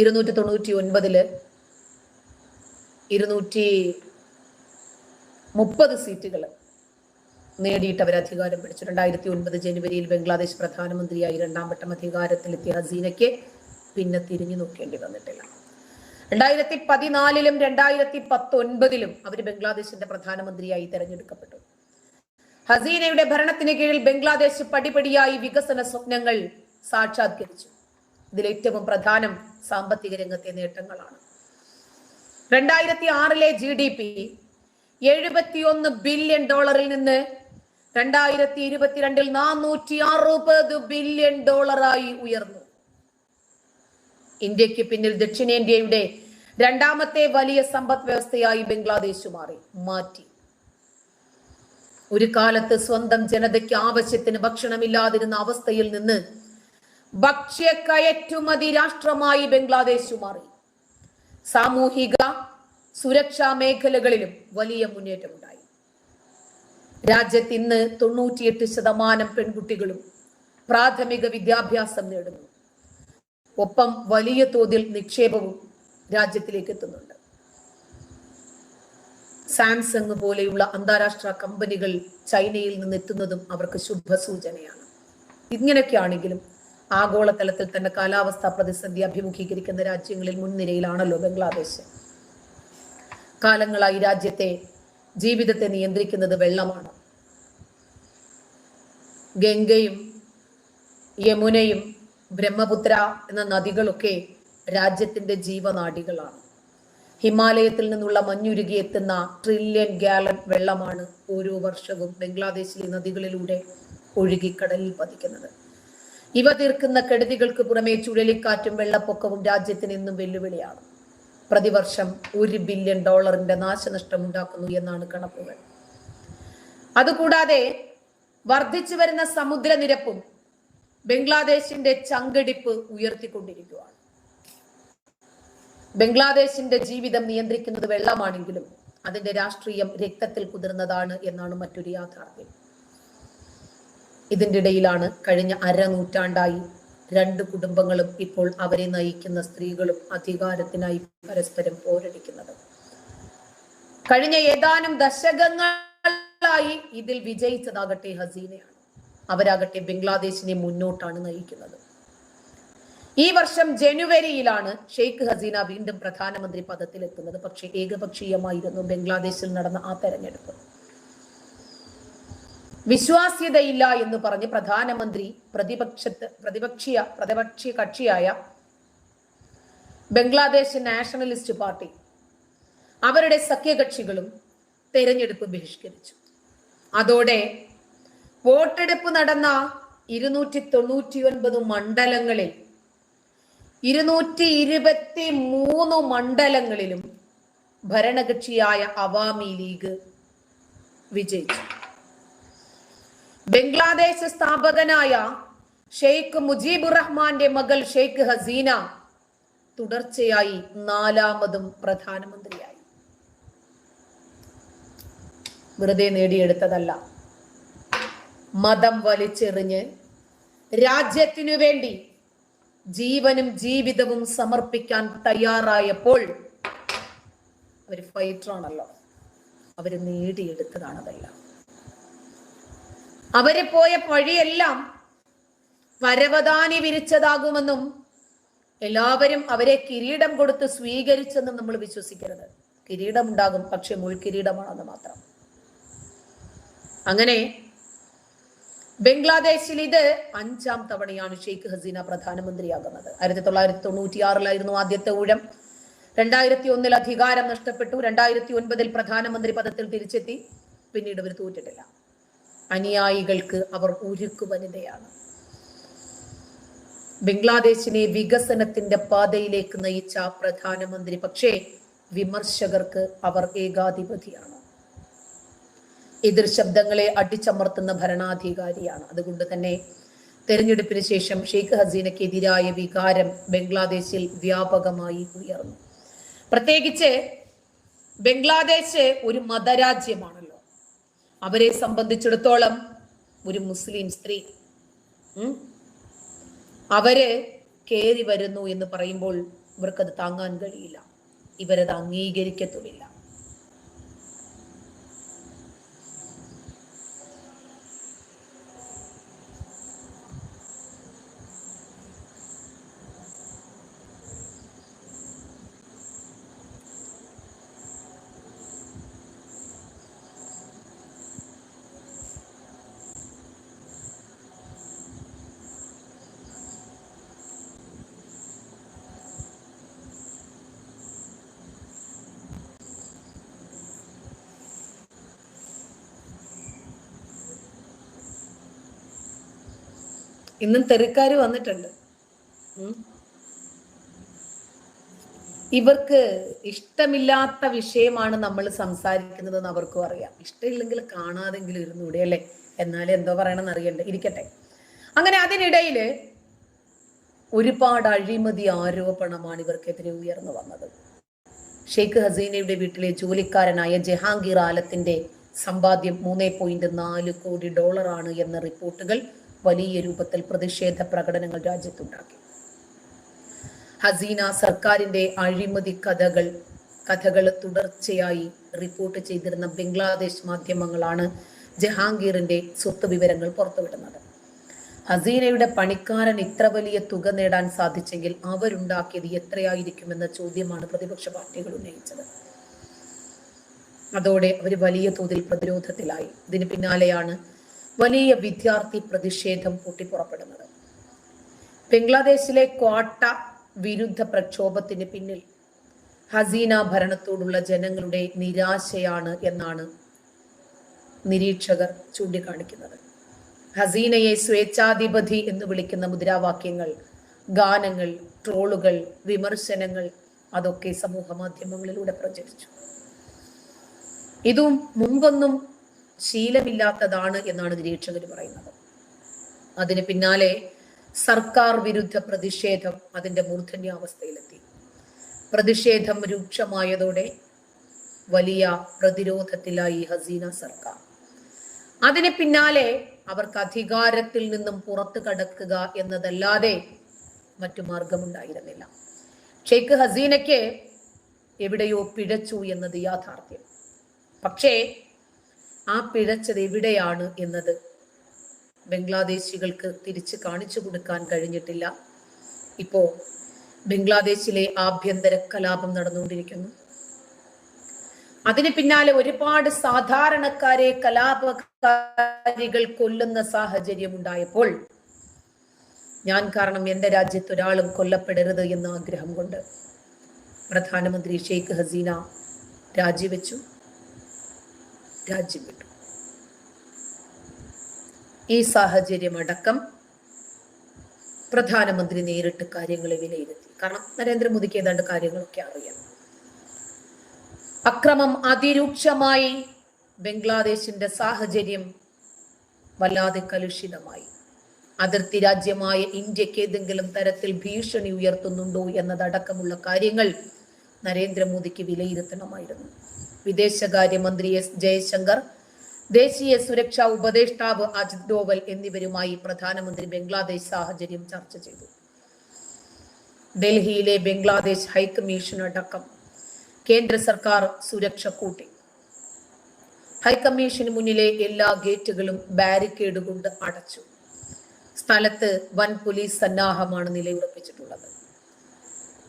[SPEAKER 1] 299 230 സീറ്റുകൾ നേടിയിട്ട് അവർ അധികാരം പിടിച്ചു. 2009 ജനുവരിയിൽ ബംഗ്ലാദേശ് പ്രധാനമന്ത്രിയായി 2ാം വട്ടം അധികാരത്തിലെത്തിയ ഹസീനയ്ക്ക് പിന്നെ തിരിഞ്ഞു നോക്കേണ്ടി വന്നിട്ടില്ല. 2014-ലും 2019-ലും അവർ ബംഗ്ലാദേശിന്റെ പ്രധാനമന്ത്രിയായി തെരഞ്ഞെടുക്കപ്പെട്ടു. ഹസീനയുടെ ഭരണത്തിന് കീഴിൽ ബംഗ്ലാദേശ് പടിപടിയായി വികസന സ്വപ്നങ്ങൾ സാക്ഷാത്കരിച്ചു. ഇതിലേറ്റവും പ്രധാനം സാമ്പത്തിക രംഗത്തെ നേട്ടങ്ങളാണ്. 2006-ലെ GDP $71 ബില്യൺ നിന്ന് 2022-ൽ $460 ബില്യൺ ഉയർന്നു. ഇന്ത്യക്ക് പിന്നിൽ ദക്ഷിണേന്ത്യയുടെ രണ്ടാമത്തെ വലിയ സമ്പദ് വ്യവസ്ഥയായി ബംഗ്ലാദേശ് മാറ്റി. ഒരു കാലത്ത് സ്വന്തം ജനതയ്ക്ക് ആവശ്യത്തിന് ഭക്ഷണമില്ലാതിരുന്ന അവസ്ഥയിൽ നിന്ന് ഭക്ഷ്യ കയറ്റുമതി രാഷ്ട്രമായി ബംഗ്ലാദേശ് മാറി. സാമൂഹിക സുരക്ഷാ മേഖലകളിലും വലിയ മുന്നേറ്റമുണ്ടായി. രാജ്യത്ത് ഇന്ന് 98% പെൺകുട്ടികളും പ്രാഥമിക വിദ്യാഭ്യാസം നേടുന്നു. ഒപ്പം വലിയ തോതിൽ നിക്ഷേപവും രാജ്യത്തിലേക്ക് എത്തുന്നുണ്ട്. സാംസങ് പോലെയുള്ള അന്താരാഷ്ട്ര കമ്പനികൾ ചൈനയിൽ നിന്ന് എത്തുന്നതും അവർക്ക് ശുഭസൂചനയാണ്. ഇങ്ങനെയൊക്കെയാണെങ്കിലും ആഗോളതലത്തിൽ തന്നെ കാലാവസ്ഥാ പ്രതിസന്ധി അഭിമുഖീകരിക്കുന്ന രാജ്യങ്ങളിൽ മുൻനിരയിലാണല്ലോ ബംഗ്ലാദേശ്. കാലങ്ങളായി രാജ്യത്തെ ജീവിതത്തെ നിയന്ത്രിക്കുന്നത് വെള്ളമാണ്. ഗംഗയും യമുനയും ബ്രഹ്മപുത്ര എന്ന നദികളൊക്കെ രാജ്യത്തിന്റെ ജീവനാഡികളാണ്. ഹിമാലയത്തിൽ നിന്നുള്ള മഞ്ഞുരുകി എത്തുന്ന ട്രില്യൺ ഗാലൺ വെള്ളമാണ് ഓരോ വർഷവും ബംഗ്ലാദേശിലെ നദികളിലൂടെ ഒഴുകി കടലിൽ പതിക്കുന്നത്. ഇവ തീർക്കുന്ന കെടുതികൾക്ക് പുറമെ ചുഴലിക്കാറ്റും വെള്ളപ്പൊക്കവും രാജ്യത്തിന് എന്നും വെല്ലുവിളിയാണ്. പ്രതിവർഷം $1 ബില്യൺ നാശനഷ്ടം ഉണ്ടാക്കുന്നു എന്നാണ് കണക്കുകൾ. അതുകൂടാതെ വർദ്ധിച്ചു വരുന്ന സമുദ്രനിരപ്പും ബംഗ്ലാദേശിന്റെ ചങ്കടിപ്പ് ഉയർത്തിക്കൊണ്ടിരിക്കുകയാണ്. ബംഗ്ലാദേശിന്റെ ജീവിതം നിയന്ത്രിക്കുന്നത് വെള്ളമാണെങ്കിലും അതിന്റെ രാഷ്ട്രീയം രക്തത്തിൽ കുതിർന്നതാണ് എന്നാണ് മറ്റൊരു യാഥാർത്ഥ്യം. ഇതിന്റെ ഇടയിലാണ് കഴിഞ്ഞ അരനൂറ്റാണ്ടായി രണ്ട് കുടുംബങ്ങളും ഇപ്പോൾ അവരെ നയിക്കുന്ന സ്ത്രീകളും അധികാരത്തിനായി പരസ്പരം പോരടിക്കുന്നത്. കഴിഞ്ഞ ഏതാനും ദശകങ്ങളായി ഇതിൽ വിജയിച്ചതാകട്ടെ ഹസീനയാണ്. അവരാകട്ടെ ബംഗ്ലാദേശിനെ മുന്നോട്ടാണ് നയിക്കുന്നത്. ഈ വർഷം ജനുവരിയിലാണ് ഷെയ്ഖ് ഹസീന വീണ്ടും പ്രധാനമന്ത്രി പദത്തിലെത്തുന്നത്. പക്ഷേ ഏകപക്ഷീയമായിരുന്നു ബംഗ്ലാദേശിൽ നടന്ന ആ തെരഞ്ഞെടുപ്പ്. വിശ്വാസ്യതയില്ല എന്ന് പറഞ്ഞ് പ്രധാനമന്ത്രി പ്രതിപക്ഷ കക്ഷിയായ ബംഗ്ലാദേശ് നാഷണലിസ്റ്റ് പാർട്ടി അവരുടെ സഖ്യകക്ഷികളും തെരഞ്ഞെടുപ്പ് ബഹിഷ്കരിച്ചു. അതോടെ വോട്ടെടുപ്പ് നടന്ന 299 മണ്ഡലങ്ങളിൽ 223 മണ്ഡലങ്ങളിലും ഭരണകക്ഷിയായ അവാമി ലീഗ് വിജയിച്ചു. ബംഗ്ലാദേശ് സ്ഥാപകനായ ഷെയ്ഖ് മുജീബുർ റഹ്മാന്റെ മകൾ ഷെയ്ഖ് ഹസീന തുടർച്ചയായി 4ാമതും പ്രധാനമന്ത്രിയായി. വെറുതെ നേടിയെടുത്തതല്ല. മതം വലിച്ചെറിഞ്ഞ് രാജ്യത്തിനു വേണ്ടി ജീവനും ജീവിതവും സമർപ്പിക്കാൻ തയ്യാറായപ്പോൾ അവര് ഫൈറ്ററാണല്ലോ, അവര് നേടിയെടുത്തതാണ് അതെല്ലാം. അവര് പോയ വഴിയെല്ലാം പരവതാനി വിരിച്ചതാകുമെന്നും എല്ലാവരും അവരെ കിരീടം കൊടുത്ത് സ്വീകരിച്ചെന്നും നമ്മൾ വിശ്വസിക്കരുത്. കിരീടം ഉണ്ടാകും, പക്ഷെ മുൾക്കിരീടമാണെന്ന് മാത്രം. അങ്ങനെ ബംഗ്ലാദേശിൽ ഇത് 5ാം തവണയാണ് ഷെയ്ഖ് ഹസീന പ്രധാനമന്ത്രിയാകുന്നത്. 1996-ലായിരുന്നു ആദ്യത്തെ ഊഴം. 2001-ൽ അധികാരം നഷ്ടപ്പെട്ടു. 2009-ൽ പ്രധാനമന്ത്രി പദത്തിൽ തിരിച്ചെത്തി. പിന്നീട് അവർ തോറ്റിട്ടില്ല. അനുയായികൾക്ക് അവർ ഉരുക്കു വനിതയാണ്. ബംഗ്ലാദേശിനെ വികസനത്തിന്റെ പാതയിലേക്ക് നയിച്ച പ്രധാനമന്ത്രി. പക്ഷേ വിമർശകർക്ക് അവർ ഏകാധിപതിയാണ്. എതിർ ശബ്ദങ്ങളെ അടിച്ചമർത്തുന്ന ഭരണാധികാരിയാണ്. അതുകൊണ്ട് തന്നെ തെരഞ്ഞെടുപ്പിന് ശേഷം ഷെയ്ഖ് ഹസീനയ്ക്കെതിരായ വികാരം ബംഗ്ലാദേശിൽ വ്യാപകമായി ഉയർന്നു. പ്രത്യേകിച്ച് ബംഗ്ലാദേശ് ഒരു മതരാജ്യമാണല്ലോ. അവരെ സംബന്ധിച്ചിടത്തോളം ഒരു മുസ്ലിം സ്ത്രീ അവര് കേറി വരുന്നു എന്ന് പറയുമ്പോൾ ഇവർക്കത് താങ്ങാൻ കഴിയില്ല. ഇവരത് അംഗീകരിക്കത്തുമില്ല. ഇന്നും തെറിക്കാർ വന്നിട്ടുണ്ട്. ഇവർക്ക് ഇഷ്ടമില്ലാത്ത വിഷയമാണ് നമ്മൾ സംസാരിക്കുന്നതെന്ന് അവർക്കും അറിയാം. ഇഷ്ടമില്ലെങ്കിൽ കാണാതെങ്കിലും ഇരുന്നൂടെ അല്ലേ? എന്നാലും എന്തോ പറയണമെന്ന് അറിയണ്ടേ, ഇരിക്കട്ടെ. അങ്ങനെ അതിനിടയില് ഒരുപാട് അഴിമതി ആരോപണമാണ് ഇവർക്കെതിരെ ഉയർന്നു വന്നത്. ഷെയ്ഖ് ഹസീനയുടെ വീട്ടിലെ ജോലിക്കാരനായ ജഹാംഗീർ ആലത്തിന്റെ സമ്പാദ്യം $3.4 കോടി എന്ന റിപ്പോർട്ടുകൾ വലിയ രൂപത്തിൽ പ്രതിഷേധ പ്രകടനങ്ങൾ രാജ്യത്തുണ്ടാക്കി. ഹസീന സർക്കാരിന്റെ അഴിമതി കഥകൾ തുടർച്ചയായി റിപ്പോർട്ട് ചെയ്തിരുന്ന ബംഗ്ലാദേശ് മാധ്യമങ്ങളാണ് ജഹാംഗീറിന്റെ സ്വത്ത് വിവരങ്ങൾ പുറത്തുവിടുന്നത്. ഹസീനയുടെ പണിക്കാരൻ ഇത്ര വലിയ തുക നേടാൻ സാധിച്ചെങ്കിൽ അവരുണ്ടാക്കിയത് എത്രയായിരിക്കുമെന്ന ചോദ്യമാണ് പ്രതിപക്ഷ പാർട്ടികൾ ഉന്നയിച്ചത്. അതോടെ അവർ വലിയ തോതിൽ പ്രതിരോധത്തിലായി. ഇതിന് പിന്നാലെയാണ് വലിയ വിദ്യാർത്ഥി പ്രതിഷേധം പൊട്ടിപ്പുറപ്പെടുന്നത്. ബംഗ്ലാദേശിലെ ക്വാട്ട വിരുദ്ധ പ്രക്ഷോഭത്തിന് പിന്നിൽ ഹസീന ഭരണത്തോടുള്ള ജനങ്ങളുടെ നിരാശയാണ് എന്നാണ് നിരീക്ഷകർ ചൂണ്ടിക്കാണിക്കുന്നത്. ഹസീനയെ സ്വേച്ഛാധിപതി എന്ന് വിളിക്കുന്ന മുദ്രാവാക്യങ്ങൾ, ഗാനങ്ങൾ, ട്രോളുകൾ, വിമർശനങ്ങൾ അതൊക്കെ സമൂഹ മാധ്യമങ്ങളിലൂടെ പ്രചരിച്ചു. ഇതും മുമ്പൊന്നും ശീലമില്ലാത്തതാണ് എന്നാണ് നിരീക്ഷകർ പറയുന്നത്. അതിന് പിന്നാലെ സർക്കാർ വിരുദ്ധ പ്രതിഷേധം അതിന്റെ മൂർധന്യാവസ്ഥയിലെത്തി. പ്രതിഷേധം രൂക്ഷമായതോടെ വലിയ പ്രതിരോധത്തിലായി ഹസീന സർക്കാർ. അതിന് പിന്നാലെ അവർക്ക് അധികാരത്തിൽ നിന്നും പുറത്തു കടക്കുക എന്നതല്ലാതെ മറ്റു മാർഗമുണ്ടായിരുന്നില്ല. ഷെയ്ഖ് ഹസീനയ്ക്ക് എവിടെയോ പിഴച്ചു എന്നത് യാഥാർത്ഥ്യം. പക്ഷേ ആ പിഴച്ചത് എവിടെയാണ് എന്നത് ബംഗ്ലാദേശികൾക്ക് തിരിച്ചു കാണിച്ചു കൊടുക്കാൻ കഴിഞ്ഞിട്ടില്ല. ഇപ്പോ ബംഗ്ലാദേശിലെ ആഭ്യന്തര കലാപം നടന്നുകൊണ്ടിരിക്കുന്നു. അതിന് പിന്നാലെ ഒരുപാട് സാധാരണക്കാരെ കലാപകാരികൾ കൊല്ലുന്ന സാഹചര്യം ഉണ്ടായപ്പോൾ ഞാൻ കാരണം എന്റെ രാജ്യത്ത് ഒരാളും കൊല്ലപ്പെടരുത് എന്ന ആഗ്രഹം കൊണ്ട് പ്രധാനമന്ത്രി ഷെയ്ഖ് ഹസീന രാജിവെച്ചു, രാജ്യം വിട്ടു. ഈ സാഹചര്യം അടക്കം പ്രധാനമന്ത്രി നേരിട്ട് കാര്യങ്ങളെ വിലയിരുത്തി. കാരണം നരേന്ദ്രമോദിക്ക് ഏതാണ്ട് കാര്യങ്ങളൊക്കെ അറിയാം. അക്രമം അതിരൂക്ഷമായി. ബംഗ്ലാദേശിന്റെ സാഹചര്യം വല്ലാതെ കലുഷിതമായി. അതിർത്തി രാജ്യമായ ഇന്ത്യക്ക് ഏതെങ്കിലും തരത്തിൽ ഭീഷണി ഉയർത്തുന്നുണ്ടോ എന്നതടക്കമുള്ള കാര്യങ്ങൾ നരേന്ദ്രമോദിക്ക് വിലയിരുത്തണമായിരുന്നു. വിദേശകാര്യമന്ത്രി എസ് ജയശങ്കർ, ദേശീയ സുരക്ഷാ ഉപദേഷ്ടാവ് അജിത് ഡോവൽ എന്നിവരുമായി പ്രധാനമന്ത്രി ബംഗ്ലാദേശ് സാഹചര്യം ചർച്ച ചെയ്തു. ഡൽഹിയിലെ ബംഗ്ലാദേശ് ഹൈക്കമ്മീഷൻ അടക്കം കേന്ദ്ര സർക്കാർ സുരക്ഷ കൂട്ടി. ഹൈക്കമ്മീഷന് മുന്നിലെ എല്ലാ ഗേറ്റുകളും ബാരിക്കേഡ് കൊണ്ട് അടച്ചു. സ്ഥലത്ത് വൻ പോലീസ് സന്നാഹമാണ് നിലയുറപ്പിച്ചിട്ടുള്ളത്.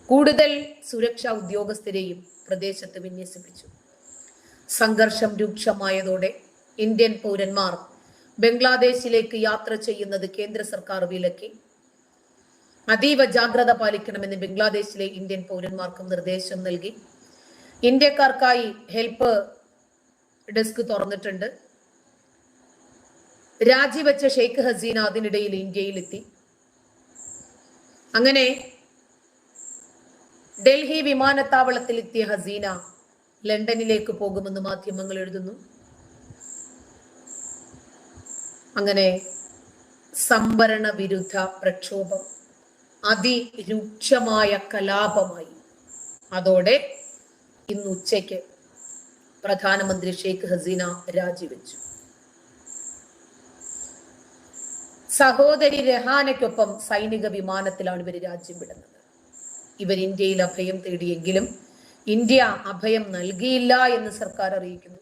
[SPEAKER 1] കൂടുതൽ സുരക്ഷാ ഉദ്യോഗസ്ഥരെയും പ്രദേശത്ത് വിന്യസിപ്പിച്ചു. സംഘർഷം രൂക്ഷമായതോടെ ഇന്ത്യൻ പൗരന്മാർ ബംഗ്ലാദേശിലേക്ക് യാത്ര ചെയ്യുന്നത് കേന്ദ്ര സർക്കാർ വിലക്കി. അതീവ ജാഗ്രത പാലിക്കണമെന്ന് ബംഗ്ലാദേശിലെ ഇന്ത്യൻ പൗരന്മാർക്കും നിർദ്ദേശം നൽകി. ഇന്ത്യക്കാർക്കായി ഹെൽപ്പ് ഡെസ്ക് തുറന്നിട്ടുണ്ട്. രാജിവെച്ച ഷെയ്ഖ് ഹസീന അതിനിടയിൽ ഇന്ത്യയിലെത്തി. അങ്ങനെ ഡൽഹി വിമാനത്താവളത്തിലെത്തിയ ഹസീന ലണ്ടനിലേക്ക് പോകുമെന്ന് മാധ്യമങ്ങൾ എഴുതുന്നു. അങ്ങനെ സംവരണ വിരുദ്ധ പ്രക്ഷോഭം അതിരൂക്ഷമായ കലാപമായി. അതോടെ ഇന്ന് ഉച്ചയ്ക്ക് പ്രധാനമന്ത്രി ഷെയ്ഖ് ഹസീന രാജിവെച്ചു. സഹോദരി രഹാനയ്ക്കൊപ്പം സൈനിക വിമാനത്തിലാണ് ഇവർ രാജ്യം വിടുന്നത്. ഇവർ ഇന്ത്യയിൽ അഭയം തേടിയെങ്കിലും ഇന്ത്യ അഭയം നൽകിയില്ല എന്ന് സർക്കാർ അറിയിക്കുന്നു.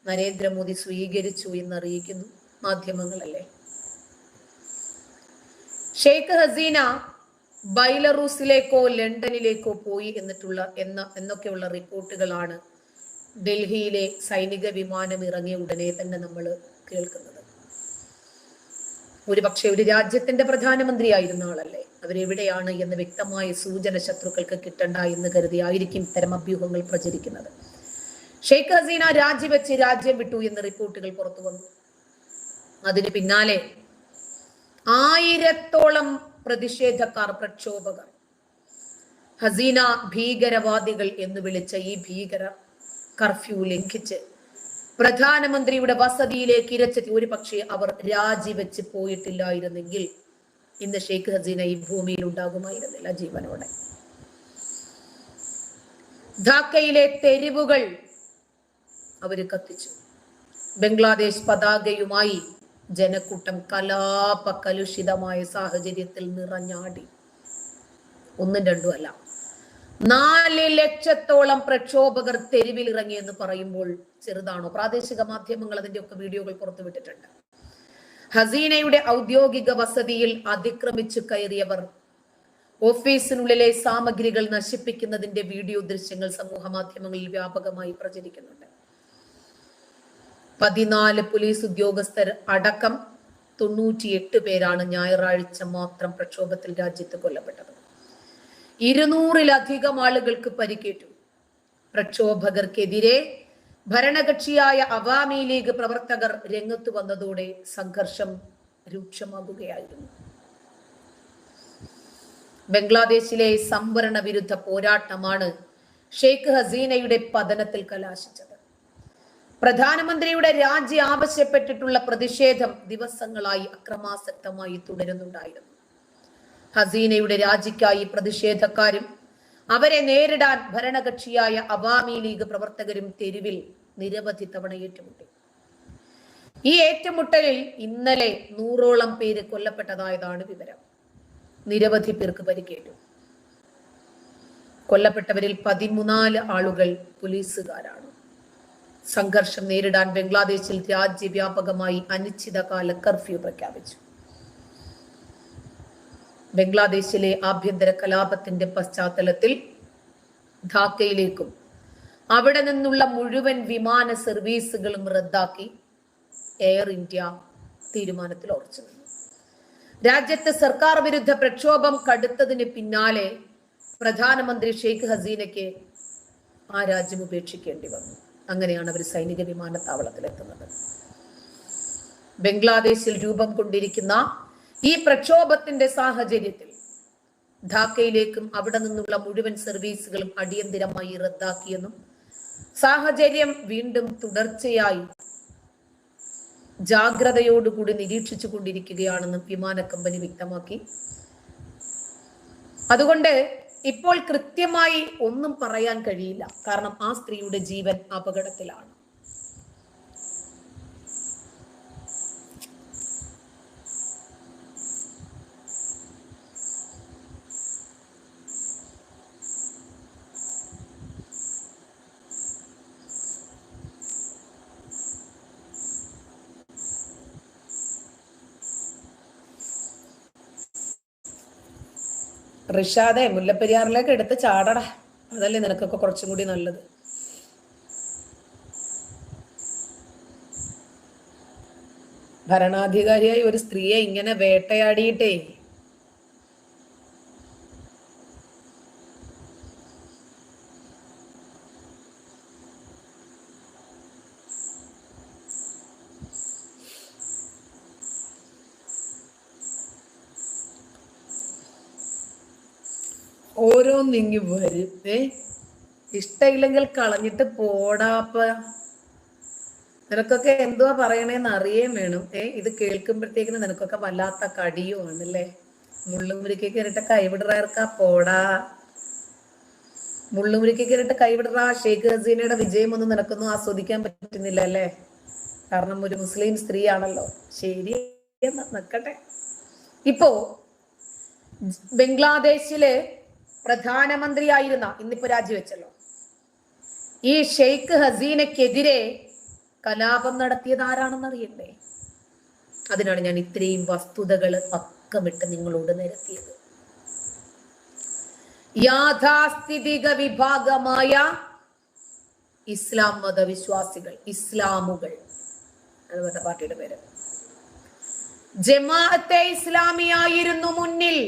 [SPEAKER 1] നരേന്ദ്രമോദി സ്വീകരിച്ചു എന്ന് അറിയിക്കുന്നു മാധ്യമങ്ങളല്ലേ. ഷെയ്ഖ് ഹസീന ബൈലറൂസിലേക്കോ ലണ്ടനിലേക്കോ പോയി എന്നൊക്കെയുള്ള റിപ്പോർട്ടുകളാണ് ഡൽഹിയിലെ സൈനിക വിമാനം ഇറങ്ങിയ ഉടനെ തന്നെ നമ്മൾ കേൾക്കുന്നത്. ഒരുപക്ഷെ ഒരു രാജ്യത്തിന്റെ പ്രധാനമന്ത്രിയായിരുന്ന ആളല്ലേ, അവരെവിടെയാണ് എന്ന് വ്യക്തമായ സൂചന ശത്രുക്കൾക്ക് കിട്ടണ്ട എന്ന് കരുതിയായിരിക്കും ഇത്തരം അഭ്യൂഹങ്ങൾ പ്രചരിക്കുന്നത്. ഷെയ്ഖ് ഹസീന രാജിവെച്ച് രാജ്യം വിട്ടു എന്ന് റിപ്പോർട്ടുകൾ പുറത്തു വന്നു. അതിന് പിന്നാലെ 1000-ഓളം പ്രതിഷേധക്കാർ, പ്രക്ഷോഭകർ ഹസീന ഭീകരവാദികൾ എന്ന് വിളിച്ച ഈ ഭീകര കർഫ്യൂ ലംഘിച്ച് പ്രധാനമന്ത്രിയുടെ വസതിയിലേക്ക് ഇരച്ചെത്തി. ഒരു പക്ഷേ അവർ രാജിവെച്ച് പോയിട്ടില്ലായിരുന്നെങ്കിൽ ഇന്ന് ഷെയ്ഖ് ഹസീന ഈ ഭൂമിയിൽ ഉണ്ടാകുമായിരുന്നില്ല ജീവനോടെ. ധാക്കയിലെ തെരുവുകൾ അവര് കത്തിച്ചു. ബംഗ്ലാദേശ് പതാകയുമായി ജനക്കൂട്ടം കലാപ കലുഷിതമായ സാഹചര്യത്തിൽ നിറഞ്ഞാടി. ഒന്നും രണ്ടും അല്ല, 4 ലക്ഷത്തോളം പ്രക്ഷോഭകർ തെരുവിൽ ഇറങ്ങി എന്ന് പറയുമ്പോൾ ചെറുതാണോ? പ്രാദേശിക മാധ്യമങ്ങൾ അതിന്റെ ഒക്കെ വീഡിയോകൾ പുറത്തുവിട്ടിട്ടുണ്ട്. ഹസീനയുടെ ഔദ്യോഗിക വസതിയിൽ അതിക്രമിച്ചു കയറിയവർ ഓഫീസിനുള്ളിലെ സാമഗ്രികൾ നശിപ്പിക്കുന്നതിന്റെ വീഡിയോ ദൃശ്യങ്ങൾ സമൂഹ മാധ്യമങ്ങളിൽ വ്യാപകമായി പ്രചരിക്കുന്നുണ്ട്. 14 പോലീസ് ഉദ്യോഗസ്ഥർ അടക്കം 98 പേരാണ് ഞായറാഴ്ച മാത്രം പ്രക്ഷോഭത്തിൽ രാജ്യത്ത് കൊല്ലപ്പെട്ടത്. 200-ലധികം ആളുകൾക്ക് പരിക്കേറ്റു. പ്രക്ഷോഭകർക്കെതിരെ ഭരണകക്ഷിയായ അവാമി ലീഗ് പ്രവർത്തകർ രംഗത്തു വന്നതോടെ സംഘർഷം രൂക്ഷമാകുകയായിരുന്നു. ബംഗ്ലാദേശിലെ സംവരണ വിരുദ്ധ പോരാട്ടമാണ് ഷെയ്ഖ് ഹസീനയുടെ പതനത്തിൽ കലാശിച്ചത്. പ്രധാനമന്ത്രിയുടെ രാജി ആവശ്യപ്പെട്ടിട്ടുള്ള പ്രതിഷേധം ദിവസങ്ങളായി അക്രമാസക്തമായി തുടരുന്നുണ്ടായിരുന്നു. ഹസീനയുടെ രാജിക്കായി പ്രതിഷേധക്കാരും അവരെ നേരിടാൻ ഭരണകക്ഷിയായ അവാമി ലീഗ് പ്രവർത്തകരും തെരുവിൽ നിരവധി തവണ ഏറ്റുമുട്ടി. ഈ ഏറ്റുമുട്ടലിൽ ഇന്നലെ 100ഓളം പേര് കൊല്ലപ്പെട്ടതായതാണ് വിവരം. നിരവധി പേർക്ക് പരിക്കേറ്റു. കൊല്ലപ്പെട്ടവരിൽ 14 ആളുകൾ പോലീസുകാരാണ്. സംഘർഷം നേരിടാൻ ബംഗ്ലാദേശിൽ രാജ്യവ്യാപകമായി അനിശ്ചിതകാല കർഫ്യൂ പ്രഖ്യാപിച്ചു. ബംഗ്ലാദേശിലെ ആഭ്യന്തര കലാപത്തിന്റെ പശ്ചാത്തലത്തിൽ ധാക്കയിലേക്കും അവിടെ നിന്നുള്ള മുഴുവൻ വിമാന സർവീസുകളും റദ്ദാക്കി എയർ ഇന്ത്യ തീരുമാനത്തിൽ ഉറച്ചു നിന്നു. രാജ്യത്ത് സർക്കാർ വിരുദ്ധ പ്രക്ഷോഭം കടുത്തതിന് പിന്നാലെ പ്രധാനമന്ത്രി ഷെയ്ഖ് ഹസീനയ്ക്ക് ആ രാജ്യം ഉപേക്ഷിക്കേണ്ടി വന്നു. അങ്ങനെയാണ് അവർ സൈനിക വിമാനത്താവളത്തിലെത്തുന്നത്. ബംഗ്ലാദേശിൽ രൂപം കൊണ്ടിരിക്കുന്ന ഈ പ്രക്ഷോഭത്തിന്റെ സാഹചര്യത്തിൽ ധാക്കയിലേക്കും അവിടെ നിന്നുള്ള മുഴുവൻ സർവീസുകളും അടിയന്തിരമായി റദ്ദാക്കിയെന്നും സാഹചര്യം വീണ്ടും തുടർച്ചയായി ജാഗ്രതയോടുകൂടി നിരീക്ഷിച്ചു കൊണ്ടിരിക്കുകയാണെന്നും വിമാന കമ്പനി വ്യക്തമാക്കി. അതുകൊണ്ട് ഇപ്പോൾ കൃത്യമായി ഒന്നും പറയാൻ കഴിയില്ല, കാരണം ആ സ്ത്രീയുടെ ജീവൻ അപകടത്തിലാണ്. റിഷാദെ, മുല്ലപ്പെരിയാറിലേക്ക് എടുത്ത് ചാടടാ, അതല്ലേ നിനക്കൊക്കെ കുറച്ചും കൂടി നല്ലത്. ഭരണാധികാരിയായി ഒരു സ്ത്രീയെ ഇങ്ങനെ വേട്ടയാടിയിട്ടേ ഓരോന്നിങ്ങി വരും. ഇഷ്ടമില്ലെങ്കിൽ കളഞ്ഞിട്ട് പോടാപ്പ. നിനക്കൊക്കെ എന്തുവാ പറയണേന്ന് അറിയേം വേണം. ഇത് കേൾക്കുമ്പോഴത്തേക്കിന് നിനക്കൊക്കെ വല്ലാത്ത കടിയുമാണല്ലേ. മുള്ളുമുരിക്ക് കയറിട്ട് കൈവിടറാർക്കാ പോടാ. മുള്ളുമുരിക്ക് കയറിട്ട് കൈവിടറാ. ഷെയ്ഖ് ഹസീനയുടെ വിജയമൊന്നും നിനക്കൊന്നും ആസ്വദിക്കാൻ പറ്റുന്നില്ല അല്ലേ? കാരണം ഒരു മുസ്ലിം സ്ത്രീ ആണല്ലോ. ശരി, നിക്കട്ടെ. ഇപ്പോ ബംഗ്ലാദേശില് പ്രധാനമന്ത്രിയായിരുന്ന, ഇന്നിപ്പോ രാജിവെച്ചല്ലോ, ഈ ഷെയ്ഖ് ഹസീനക്കെതിരെ കലാപം നടത്തിയത് ആരാണെന്ന് അറിയണ്ടേ? അതിനാണ് ഞാൻ ഇത്രയും വസ്തുതകൾ അക്കമിട്ട് നിങ്ങളോട് നിരത്തിയത്. യാഥാസ്ഥിതിക വിഭാഗമായ ഇസ്ലാം മതവിശ്വാസികൾ, ഇസ്ലാമുകൾ, അതുപോലെ പാർട്ടിയുടെ പേര് ജമാഅത്തെ ഇസ്ലാമിയായിരുന്നു മുന്നിൽ.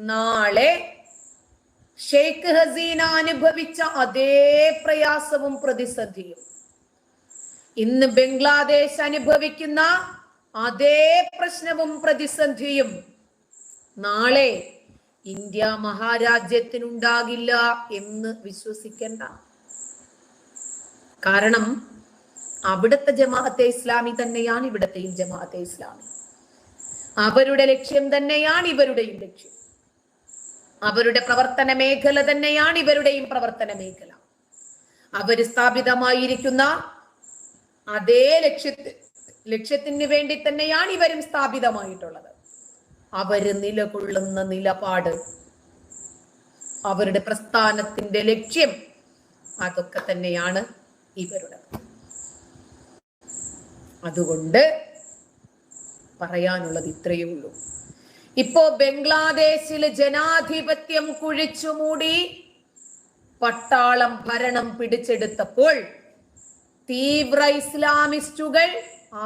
[SPEAKER 1] നാളെ ഷെയ്ഖ് ഹസീന അനുഭവിച്ച അതേ പ്രയാസവും പ്രതിസന്ധിയും ഇന്ന് ബംഗ്ലാദേശ് അനുഭവിക്കുന്ന അതേ പ്രശ്നവും പ്രതിസന്ധിയും നാളെ ഇന്ത്യ മഹാരാജ്യത്തിനുണ്ടാകില്ല എന്ന് വിശ്വസിക്കേണ്ട. കാരണം അവിടുത്തെ ജമാഅത്തെ ഇസ്ലാമി തന്നെയാണ് ഇവിടത്തെയും ജമാഅത്തെ ഇസ്ലാമി. അവരുടെ ലക്ഷ്യം തന്നെയാണ് ഇവരുടെയും ലക്ഷ്യം. അവരുടെ പ്രവർത്തന മേഖല തന്നെയാണ് ഇവരുടെയും പ്രവർത്തന മേഖല. അവര് സ്ഥാപിതമായിരിക്കുന്ന അതേ ലക്ഷ്യത്തിന് വേണ്ടി തന്നെയാണ് ഇവരും സ്ഥാപിതമായിട്ടുള്ളത്. അവര് നിലകൊള്ളുന്ന നിലപാട്, അവരുടെ പ്രസ്ഥാനത്തിന്റെ ലക്ഷ്യം, അതൊക്കെ തന്നെയാണ് ഇവരുടെ. അതുകൊണ്ട് പറയാനുള്ളത് ഇത്രയേ ഉള്ളൂ. ഇപ്പോ ബംഗ്ലാദേശില് ജനാധിപത്യം കുഴിച്ചുമൂടി പട്ടാളം ഭരണം പിടിച്ചെടുത്തപ്പോൾ തീവ്ര ഇസ്ലാമിസ്റ്റുകൾ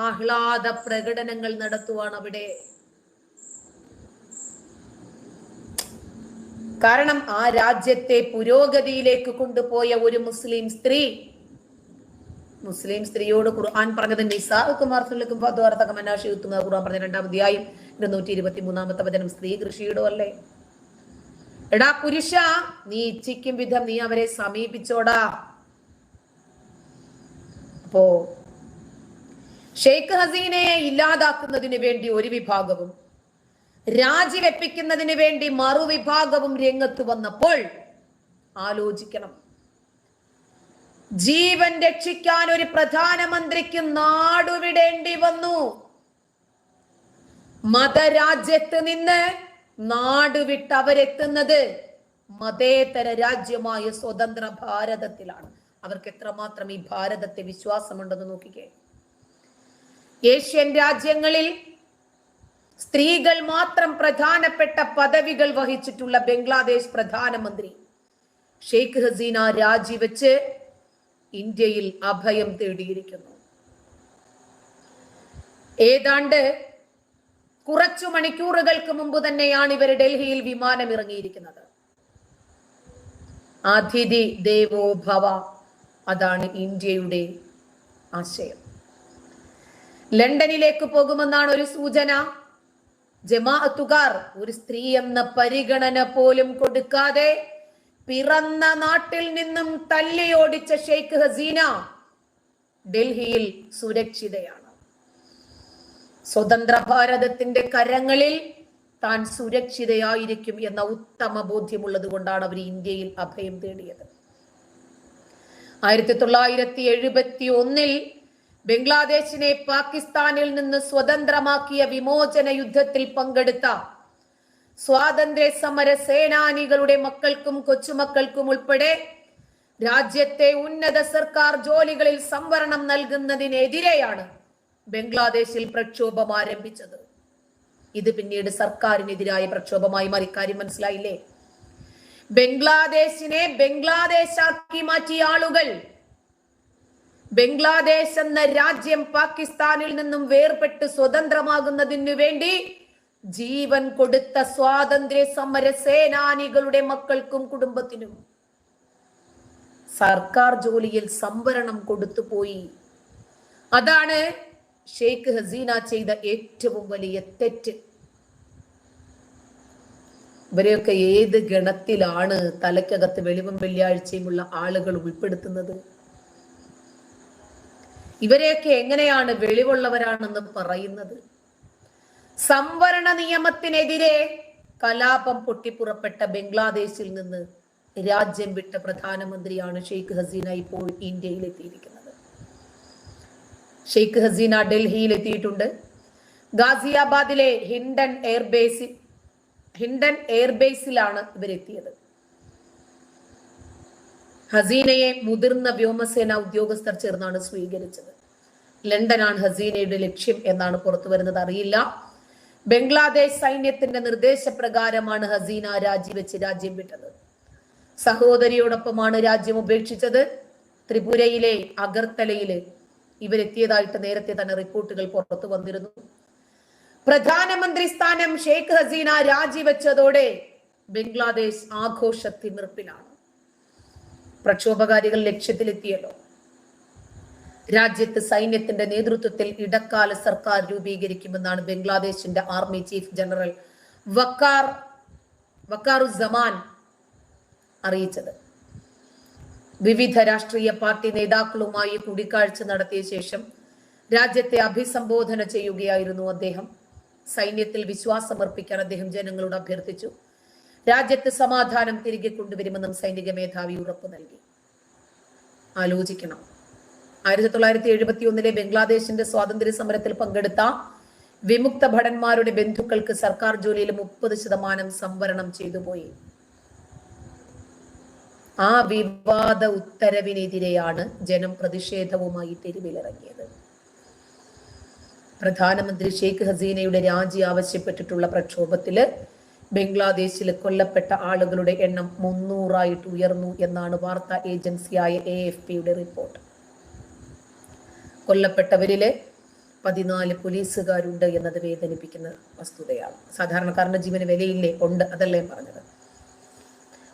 [SPEAKER 1] ആഹ്ലാദ പ്രകടനങ്ങൾ നടത്തുവാണ് അവിടെ. കാരണം ആ രാജ്യത്തെ പുരോഗതിയിലേക്ക് കൊണ്ടുപോയ ഒരു മുസ്ലിം സ്ത്രീയോട് ഖുർആൻ പറഞ്ഞത് നിസാഉകുമാർ സുലക്കും ഫദ്വാറതക മനാശിഉത്തുമ ഖുർആൻ പറഞ്ഞ 2-ാം അധ്യായം 223-ാമത്തെ വചനം സ്ത്രീ കൃഷിയിടോ അല്ലേ? എടാ പുരുഷ, നീ ഇച്ഛിക്കും വിധം നീ അവരെ സമീപിച്ചോടാ. അപ്പോ ഷെയ്ഖ് ഹസീനയെ ഇല്ലാതാക്കുന്നതിന് വേണ്ടി ഒരു വിഭാഗവും രാജിവെപ്പിക്കുന്നതിന് വേണ്ടി മറുവിഭാഗവും രംഗത്ത് വന്നപ്പോൾ ആലോചിക്കണം. ജീവൻ രക്ഷിക്കാൻ ഒരു പ്രധാനമന്ത്രിക്ക് നാടുവിടേണ്ടി വന്നു. മതരാജ്യത്ത് നിന്ന് നാടുവിട്ട് അവരെത്തുന്നത് മതേതര രാജ്യമായ സ്വതന്ത്ര ഭാരതത്തിലാണ്. അവർക്ക് എത്രമാത്രം ഈ ഭാരതത്തെ വിശ്വാസമുണ്ടെന്ന് നോക്കിക്കേ. ഏഷ്യൻ രാജ്യങ്ങളിൽ സ്ത്രീകൾ മാത്രം പ്രധാനപ്പെട്ട പദവികൾ വഹിച്ചിട്ടുള്ള ബംഗ്ലാദേശ് പ്രധാനമന്ത്രി ഷെയ്ഖ് ഹസീന രാജിവെച്ച് ഇന്ത്യയിൽ അഭയം തേടിയിരിക്കുന്നു. ഏതാണ്ട് കുറച്ചു മണിക്കൂറുകൾക്ക് മുമ്പ് തന്നെയാണ് ഇവർ ഡൽഹിയിൽ വിമാനം ഇറങ്ങിയിരിക്കുന്നത്. അതിഥി ദേവോ ഭവ, അതാണ് ഇന്ത്യയുടെ ആശയം. ലണ്ടനിലേക്ക് പോകുമെന്നാണ് ഒരു സൂചന. ജമാഅത്തുകാർ ഒരു സ്ത്രീ എന്ന പരിഗണന പോലും കൊടുക്കാതെ പിറന്ന നാട്ടിൽ നിന്നും തല്ലിയോടിച്ച ഷെയ്ഖ് ഹസീന ഡൽഹിയിൽ സുരക്ഷിതയാണ്. സ്വതന്ത്ര ഭാരതത്തിന്റെ കരങ്ങളിൽ താൻ സുരക്ഷിതയായിരിക്കും എന്ന ഉത്തമ ബോധ്യമുള്ളത് കൊണ്ടാണ് അവർ ഇന്ത്യയിൽ അഭയം തേടിയത്. 1971 ബംഗ്ലാദേശിനെ പാകിസ്ഥാനിൽ നിന്ന് സ്വതന്ത്രമാക്കിയ വിമോചന യുദ്ധത്തിൽ പങ്കെടുത്ത സ്വാതന്ത്ര്യ സമര സേനാനികളുടെ മക്കൾക്കും കൊച്ചുമക്കൾക്കും ഉൾപ്പെടെ രാജ്യത്തെ ഉന്നത സർക്കാർ ജോലികളിൽ സംവരണം നൽകുന്നതിനെതിരെയാണ് ബംഗ്ലാദേശിൽ പ്രക്ഷോഭം ആരംഭിച്ചത്. ഇത് പിന്നീട് സർക്കാരിനെതിരായ പ്രക്ഷോഭമായി മാറി. കാര്യം മനസ്സിലായില്ലേ? ബംഗ്ലാദേശിനെ ബംഗ്ലാദേശാക്കി മാറ്റിയ ആളുകൾ ബംഗ്ലാദേശ് എന്ന രാജ്യം പാകിസ്ഥാനിൽ നിന്നും വേർപെട്ട് സ്വതന്ത്രമാകുന്നതിനു വേണ്ടി ജീവൻ കൊടുത്ത സ്വാതന്ത്ര്യ സമര സേനാനികളുടെ മക്കൾക്കും കുടുംബത്തിനും സർക്കാർ ജോലിയിൽ സംവരണം കൊടുത്തുപോയി. അതാണ് ഷെയ്ഖ് ഹസീന ചെയ്ത ഏറ്റവും വലിയ തെറ്റ്. ഇവരെയൊക്കെ ഏത് ഗണത്തിലാണ് തലയ്ക്കകത്ത് വെളിവും വെള്ളിയാഴ്ചയുമുള്ള ആളുകൾ ഉൾപ്പെടുത്തുന്നത്? ഇവരെയൊക്കെ എങ്ങനെയാണ് വെളിവുള്ളവരാണെന്ന് പറയുന്നത്? സംവരണ നിയമത്തിനെതിരെ കലാപം പൊട്ടിപ്പുറപ്പെട്ട ബംഗ്ലാദേശിൽ നിന്ന് രാജ്യം വിട്ട പ്രധാനമന്ത്രിയാണ് ഷെയ്ഖ് ഹസീന ഇപ്പോൾ ഇന്ത്യയിൽ എത്തിയിരിക്കുന്നത്. ഷെയ്ഖ് ഹസീന ഡൽഹിയിൽ എത്തിയിട്ടുണ്ട്. ഗാസിയാബാദിലെ ഹിൻഡൻ എയർബേസിലാണ് ഇവരെത്തിയത്. ഹസീനയെ മുതിർന്ന വ്യോമസേന ഉദ്യോഗസ്ഥർ ചേർന്നാണ് സ്വീകരിച്ചത്. ലണ്ടനാണ് ഹസീനയുടെ ലക്ഷ്യം എന്നാണ് പുറത്തു വരുന്നത്. അറിയില്ല. ബംഗ്ലാദേശ് സൈന്യത്തിന്റെ നിർദ്ദേശപ്രകാരമാണ് ഹസീന രാജിവെച്ച് രാജ്യം വിട്ടത്. സഹോദരിയോടൊപ്പമാണ് രാജ്യം ഉപേക്ഷിച്ചത്. ത്രിപുരയിലെ അഗർത്തലയില് ഇവരെത്തിയതായിട്ട് നേരത്തെ തന്നെ റിപ്പോർട്ടുകൾ പുറത്തു വന്നിരുന്നു. പ്രധാനമന്ത്രി സ്ഥാനം ഷെയ്ഖ് ഹസീന രാജിവെച്ചതോടെ ബംഗ്ലാദേശ് ആഘോഷത്തിമിർപ്പിലാണ്. പ്രക്ഷോഭകാരികൾ ലക്ഷ്യത്തിലെത്തിയല്ലോ. രാജ്യത്ത് സൈന്യത്തിന്റെ നേതൃത്വത്തിൽ ഇടക്കാല സർക്കാർ രൂപീകരിക്കുമെന്നാണ് ബംഗ്ലാദേശിന്റെ ആർമി ചീഫ് ജനറൽ വക്കാറുസമാൻ അറിയിച്ചത്. വിവിധ രാഷ്ട്രീയ പാർട്ടി നേതാക്കളുമായി കൂടിക്കാഴ്ച നടത്തിയ ശേഷം രാജ്യത്തെ അഭിസംബോധന ചെയ്യുകയായിരുന്നു അദ്ദേഹം. സൈന്യത്തിൽ വിശ്വാസമർപ്പിക്കാൻ അദ്ദേഹം ജനങ്ങളോട് അഭ്യർത്ഥിച്ചു. രാജ്യത്ത് സമാധാനം തിരികെ കൊണ്ടുവരുമെന്നും സൈനിക മേധാവി ഉറപ്പു നൽകി. ആലോചിക്കണം, 1971 ബംഗ്ലാദേശിന്റെ സ്വാതന്ത്ര്യ സമരത്തിൽ പങ്കെടുത്ത വിമുക്ത ഭടന്മാരുടെ ബന്ധുക്കൾക്ക് സർക്കാർ ജോലിയിൽ 30% സംവരണം ചെയ്തു പോയി. ആ വിവാദ ഉത്തരവിനെതിരെയാണ് ജനം പ്രതിഷേധവുമായി തെരുവിലിറങ്ങിയത്. പ്രധാനമന്ത്രി ഷെയ്ഖ് ഹസീനയുടെ രാജി ആവശ്യപ്പെട്ടിട്ടുള്ള പ്രക്ഷോഭത്തില് ബംഗ്ലാദേശിൽ കൊല്ലപ്പെട്ട ആളുകളുടെ എണ്ണം 300 ഉയർന്നു എന്നാണ് വാർത്താ ഏജൻസിയായ AFPയുടെ റിപ്പോർട്ട്. കൊല്ലപ്പെട്ടവരില് 14 പോലീസുകാരുണ്ട് എന്നത് വേദനിപ്പിക്കുന്ന വസ്തുതയാണ്. സാധാരണക്കാരന്റെ ജീവന് വിലയില്ലേ? ഉണ്ട്, അതല്ലേ പറഞ്ഞത്.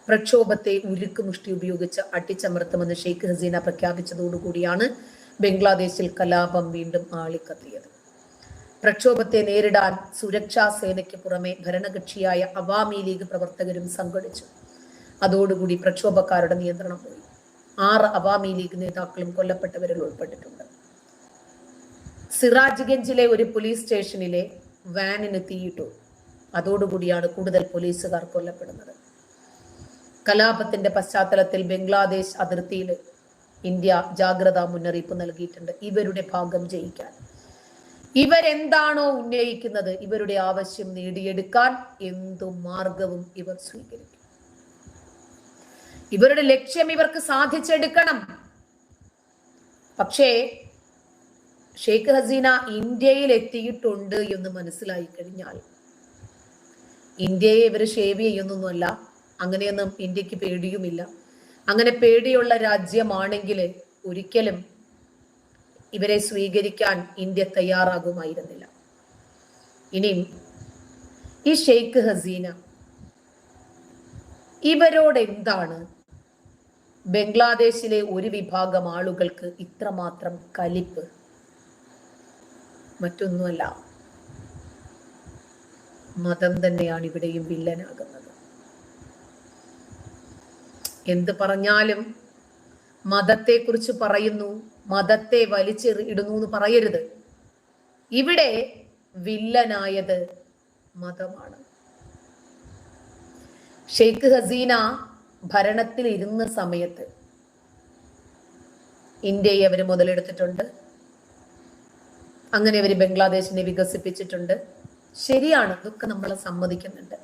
[SPEAKER 1] പ്രക്ഷോഭത്തെ ഉരുക്കുമുഷ്ടി ഉപയോഗിച്ച് അട്ടിച്ചമർത്തുമെന്ന് ഷെയ്ഖ് ഹസീന പ്രഖ്യാപിച്ചതോടുകൂടിയാണ് ബംഗ്ലാദേശിൽ കലാപം വീണ്ടും ആളിക്കത്തിയത്. പ്രക്ഷോഭത്തെ നേരിടാൻ സുരക്ഷാ സേനയ്ക്ക് പുറമെ ഭരണകക്ഷിയായ അവാമി ലീഗ് പ്രവർത്തകരും സംഘടിച്ചു. അതോടുകൂടി പ്രക്ഷോഭക്കാരുടെ നിയന്ത്രണം പോയി. 6 അവാമി ലീഗ് നേതാക്കളും കൊല്ലപ്പെട്ടവരിൽ ഉൾപ്പെട്ടിട്ടുണ്ട്. സിറാജ്ഗഞ്ചിലെ ഒരു പോലീസ് സ്റ്റേഷനിലെ വാനിന് തീയിട്ടു. അതോടുകൂടിയാണ് കൂടുതൽ പോലീസുകാർ കൊല്ലപ്പെടുന്നത്. കലാപത്തിന്റെ പശ്ചാത്തലത്തിൽ ബംഗ്ലാദേശ് അതിർത്തിയിൽ ഇന്ത്യ ജാഗ്രതാ മുന്നറിയിപ്പ് നൽകിയിട്ടുണ്ട്. ഇവരുടെ ഭാഗം ജയിക്കാൻ ഇവരെന്താണോ ഉന്നയിക്കുന്നത്, ഇവരുടെ ആവശ്യം നേടിയെടുക്കാൻ എന്തു മാർഗവും ഇവർ സ്വീകരിക്കും. ഇവരുടെ ലക്ഷ്യം ഇവർക്ക് സാധിച്ചെടുക്കണം. പക്ഷേ ഷെയ്ഖ് ഹസീന ഇന്ത്യയിൽ എത്തിയിട്ടുണ്ട് എന്ന് മനസ്സിലായി കഴിഞ്ഞാൽ ഇന്ത്യയെ ഇവർ ഷേവ് ചെയ്യുന്നൊന്നുമല്ല. അങ്ങനെയൊന്നും ഇന്ത്യക്ക് പേടിയുമില്ല. അങ്ങനെ പേടിയുള്ള രാജ്യമാണെങ്കിൽ ഒരിക്കലും ഇവരെ സ്വീകരിക്കാൻ ഇന്ത്യ തയ്യാറാകുമായിരുന്നില്ല. ഇനിയും ഈ ഷെയ്ഖ് ഹസീന ഇവരോട് എന്താണ് ബംഗ്ലാദേശിലെ ഒരു വിഭാഗം ആളുകൾക്ക് ഇത്രമാത്രം കലിപ്പ്? മറ്റൊന്നുമല്ല, മതം തന്നെയാണ് ഇവിടെയും വില്ലനാകുന്നത്. എന്ത് പറഞ്ഞാലും മതത്തെ കുറിച്ച് പറയുന്നു, മതത്തെ വലിച്ചെറിയിടുന്നു എന്ന് പറയരുത്. ഇവിടെ വില്ലനായത് മതമാണ്. ഷെയ്ഖ് ഹസീന ഭരണത്തിൽ ഇരുന്ന സമയത്ത് ഇന്ത്യയെ അവർ മുതലെടുത്തിട്ടുണ്ട്. അങ്ങനെ അവർ ബംഗ്ലാദേശിനെ വികസിപ്പിച്ചിട്ടുണ്ട്. ശരിയാണ്, അതൊക്കെ നമ്മൾ സമ്മതിക്കുന്നുണ്ട്.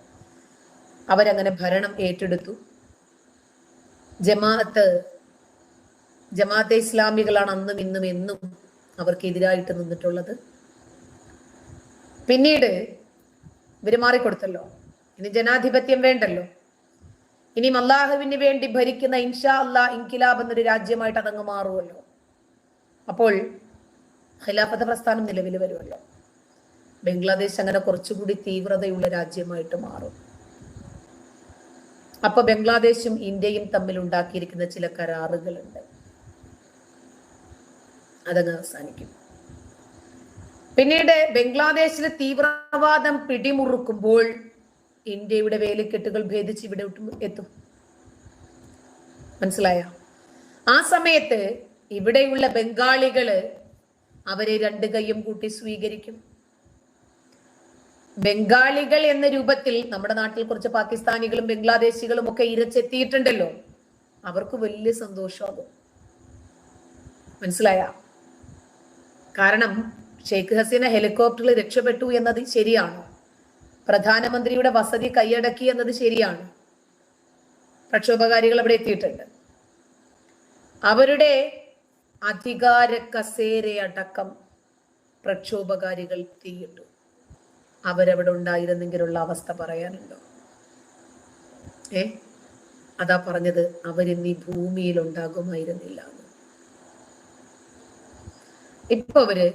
[SPEAKER 1] അവരങ്ങനെ ഭരണം ഏറ്റെടുത്തു. ജമാഅത്തെ ഇസ്ലാമികളാണ് അന്നും ഇന്നും എന്നും അവർക്കെതിരായിട്ട് നിന്നിട്ടുള്ളത്. പിന്നീട് ഇവര് മാറിക്കൊടുത്തല്ലോ. ഇനി ജനാധിപത്യം വേണ്ടല്ലോ. ഇനിയും അള്ളാഹുവിന് വേണ്ടി ഭരിക്കുന്ന ഇൻഷാ അല്ലാ ഇൻകിലാബ് എന്നൊരു രാജ്യമായിട്ട് അതങ്ങ് മാറുമല്ലോ. അപ്പോൾ ഖിലാഫത്ത് പ്രസ്ഥാനം നിലവിൽ വരുമല്ലോ. ബംഗ്ലാദേശ് അങ്ങനെ കുറച്ചുകൂടി തീവ്രതയുള്ള രാജ്യമായിട്ട് മാറും. അപ്പൊ ബംഗ്ലാദേശും ഇന്ത്യയും തമ്മിൽ ഉണ്ടാക്കിയിരിക്കുന്ന ചില കരാറുകളുണ്ട്, അതങ്ങ് അവസാനിക്കും. പിന്നീട് ബംഗ്ലാദേശിലെ തീവ്രവാദം പിടിമുറുക്കുമ്പോൾ ഇന്ത്യയുടെ വേലിക്കെട്ടുകൾ ഭേദിച്ച് ഇവിടെ എത്തും. മനസ്സിലായ? ആ സമയത്ത് ഇവിടെയുള്ള ബംഗാളികള് അവരെ 2 കൈയും കൂട്ടി സ്വീകരിക്കും. ബംഗാളികൾ എന്ന രൂപത്തിൽ നമ്മുടെ നാട്ടിൽ കുറച്ച് പാകിസ്ഥാനികളും ബംഗ്ലാദേശികളും ഒക്കെ ഇരച്ചെത്തിയിട്ടുണ്ടല്ലോ. അവർക്ക് വലിയ സന്തോഷമാകും. മനസ്സിലായ? കാരണം ഷെയ്ഖ് ഹസീന ഹെലികോപ്റ്ററിൽ രക്ഷപ്പെട്ടു എന്നത് ശരിയാണ്. പ്രധാനമന്ത്രിയുടെ വസതി കൈയടക്കി എന്നത് ശരിയാണ്. പ്രക്ഷോഭകാരികൾ അവിടെ എത്തിയിട്ടുണ്ട്. അവരുടെ അധികാര കസേരയടക്കം പ്രക്ഷോഭകാരികൾ തീയിട്ടു. അവരവിടെ ഉണ്ടായിരുന്നെങ്കിലുള്ള അവസ്ഥ പറയാനുണ്ടോ? അതാ പറഞ്ഞത്, അവരിന്ന് ഈ ഭൂമിയിൽ ഉണ്ടാകുമായിരുന്നില്ല. ഇപ്പൊ അവര്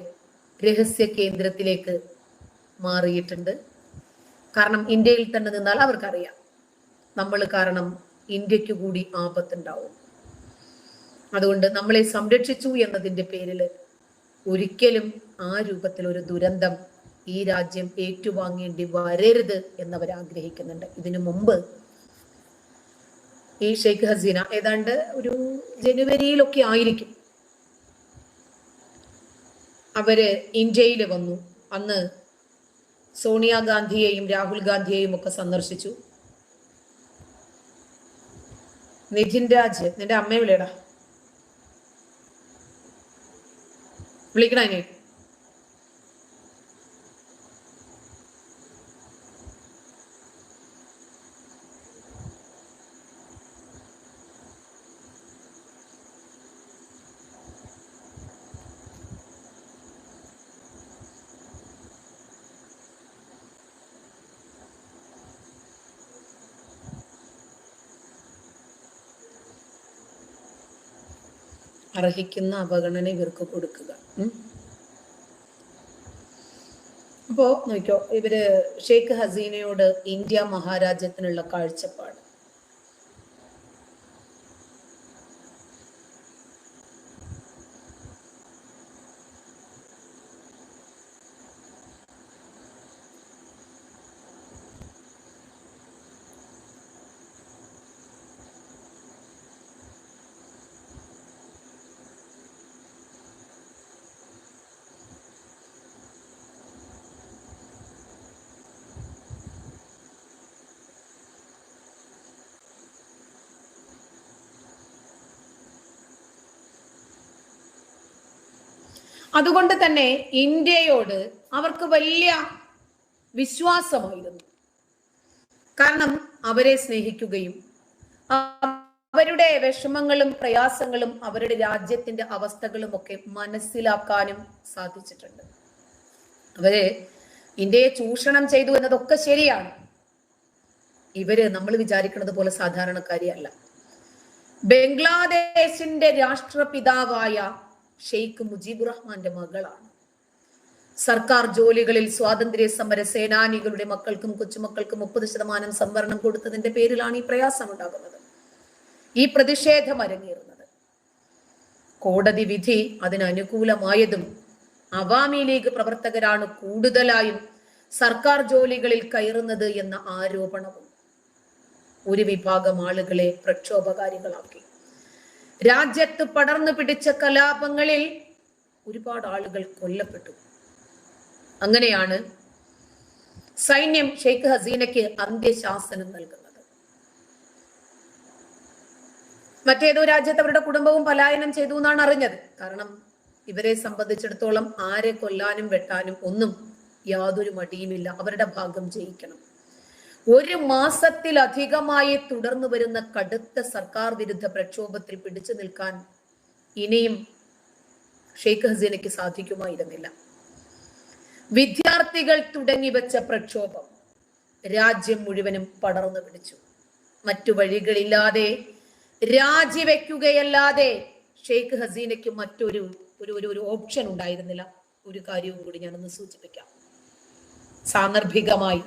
[SPEAKER 1] രഹസ്യ കേന്ദ്രത്തിലേക്ക് മാറിയിട്ടുണ്ട്. കാരണം ഇന്ത്യയിൽ തന്നെ നിന്നാൽ അവർക്കറിയാം നമ്മൾ കാരണം ഇന്ത്യക്ക് കൂടി ആപത്തുണ്ടാവും. അതുകൊണ്ട് നമ്മളെ സംരക്ഷിച്ചു എന്നതിന്റെ പേരിൽ ഒരിക്കലും ആ രൂപത്തിൽ ഒരു ദുരന്തം ഈ രാജ്യം ഏറ്റുവാങ്ങേണ്ടി വരരുത് എന്നവർ ആഗ്രഹിക്കുന്നുണ്ട്. ഇതിനു മുമ്പ് ഈ ഷെയ്ഖ് ഹസീന ഏതാണ്ട് ഒരു ജനുവരിയിലൊക്കെ ആയിരിക്കും അവര് ഇന്ത്യയിൽ വന്നു. അന്ന് സോണിയാഗാന്ധിയെയും രാഹുൽ ഗാന്ധിയെയും ഒക്കെ സന്ദർശിച്ചു. നിതിൻ രാജ്, നിന്റെ അമ്മയെ വിളിയടാ, വിളിക്കണ അതിനെ. അർഹിക്കുന്ന അവഗണന ഇവർക്ക് കൊടുക്കുക. അപ്പോ നോക്കിയോ, ഇവര് ഷെയ്ഖ് ഹസീനയോട് ഇന്ത്യ മഹാരാജ്യത്തിനുള്ള കാഴ്ചപ്പാട്. അതുകൊണ്ട് തന്നെ ഇന്ത്യയോട് അവർക്ക് വലിയ വിശ്വാസമായിരുന്നു. കാരണം അവരെ സ്നേഹിക്കുകയും അവരുടെ വിഷമങ്ങളും പ്രയാസങ്ങളും അവരുടെ രാജ്യത്തിന്റെ അവസ്ഥകളും ഒക്കെ മനസ്സിലാക്കാനും സാധിച്ചിട്ടുണ്ട്. അവര് ഇന്ത്യയെ ചൂഷണം ചെയ്തു എന്നതൊക്കെ ശരിയാണ്. ഇവര് നമ്മൾ വിചാരിക്കുന്നത് പോലെ സാധാരണക്കാരിയല്ല. ബംഗ്ലാദേശിന്റെ രാഷ്ട്രപിതാവായ ഷെയ്ഖ് മുജീബുർ റഹ്മാന്റെ മകളാണ്. സർക്കാർ ജോലികളിൽ സ്വാതന്ത്ര്യ സമര സേനാനികളുടെ മക്കൾക്കും കൊച്ചുമക്കൾക്കും 30% സംവരണം കൊടുത്തതിന്റെ പേരിലാണ് ഈ പ്രയാസം ഉണ്ടാകുന്നത്, ഈ പ്രതിഷേധം അരങ്ങേറുന്നത്. കോടതി വിധി അതിനനുകൂലമായതും അവാമി ലീഗ് പ്രവർത്തകരാണ് കൂടുതലായും സർക്കാർ ജോലികളിൽ കയറുന്നത് എന്ന ആരോപണവും ഒരു വിഭാഗം ആളുകളെ പ്രക്ഷോഭകാരികളാക്കി. രാജ്യത്ത് പടർന്നു പിടിച്ച കലാപങ്ങളിൽ ഒരുപാട് ആളുകൾ കൊല്ലപ്പെട്ടു. അങ്ങനെയാണ് സൈന്യം ഷെയ്ഖ് ഹസീനയ്ക്ക് അന്ത്യശാസനം നൽകുന്നത്. മറ്റേതോ രാജ്യത്ത് അവരുടെ കുടുംബവും പലായനം ചെയ്തു എന്നാണ് അറിഞ്ഞത്. കാരണം ഇവരെ സംബന്ധിച്ചിടത്തോളം ആരെ കൊല്ലാനും വെട്ടാനും ഒന്നും യാതൊരു മടിയുമില്ല. അവരുടെ ഭാഗം ജയിക്കണം. 1 മാസത്തിലധികമായി തുടർന്നു വരുന്ന കടുത്ത സർക്കാർ വിരുദ്ധ പ്രക്ഷോഭത്തിൽ പിടിച്ചു നിൽക്കാൻ ഇനിയും ഷെയ്ഖ് ഹസീനയ്ക്ക് സാധിക്കുമായിരുന്നില്ല. വിദ്യാർത്ഥികൾ തുടങ്ങിവെച്ച പ്രക്ഷോഭം രാജ്യം മുഴുവനും പടർന്നു പിടിച്ചു. മറ്റു വഴികളില്ലാതെ രാജിവെക്കുകയല്ലാതെ ഷെയ്ഖ് ഹസീനയ്ക്ക് മറ്റൊരു ഒരു ഓപ്ഷൻ ഉണ്ടായിരുന്നില്ല. ഒരു കാര്യവും കൂടി ഞാനൊന്ന് സൂചിപ്പിക്കാം. സാന്ദർഭികമായി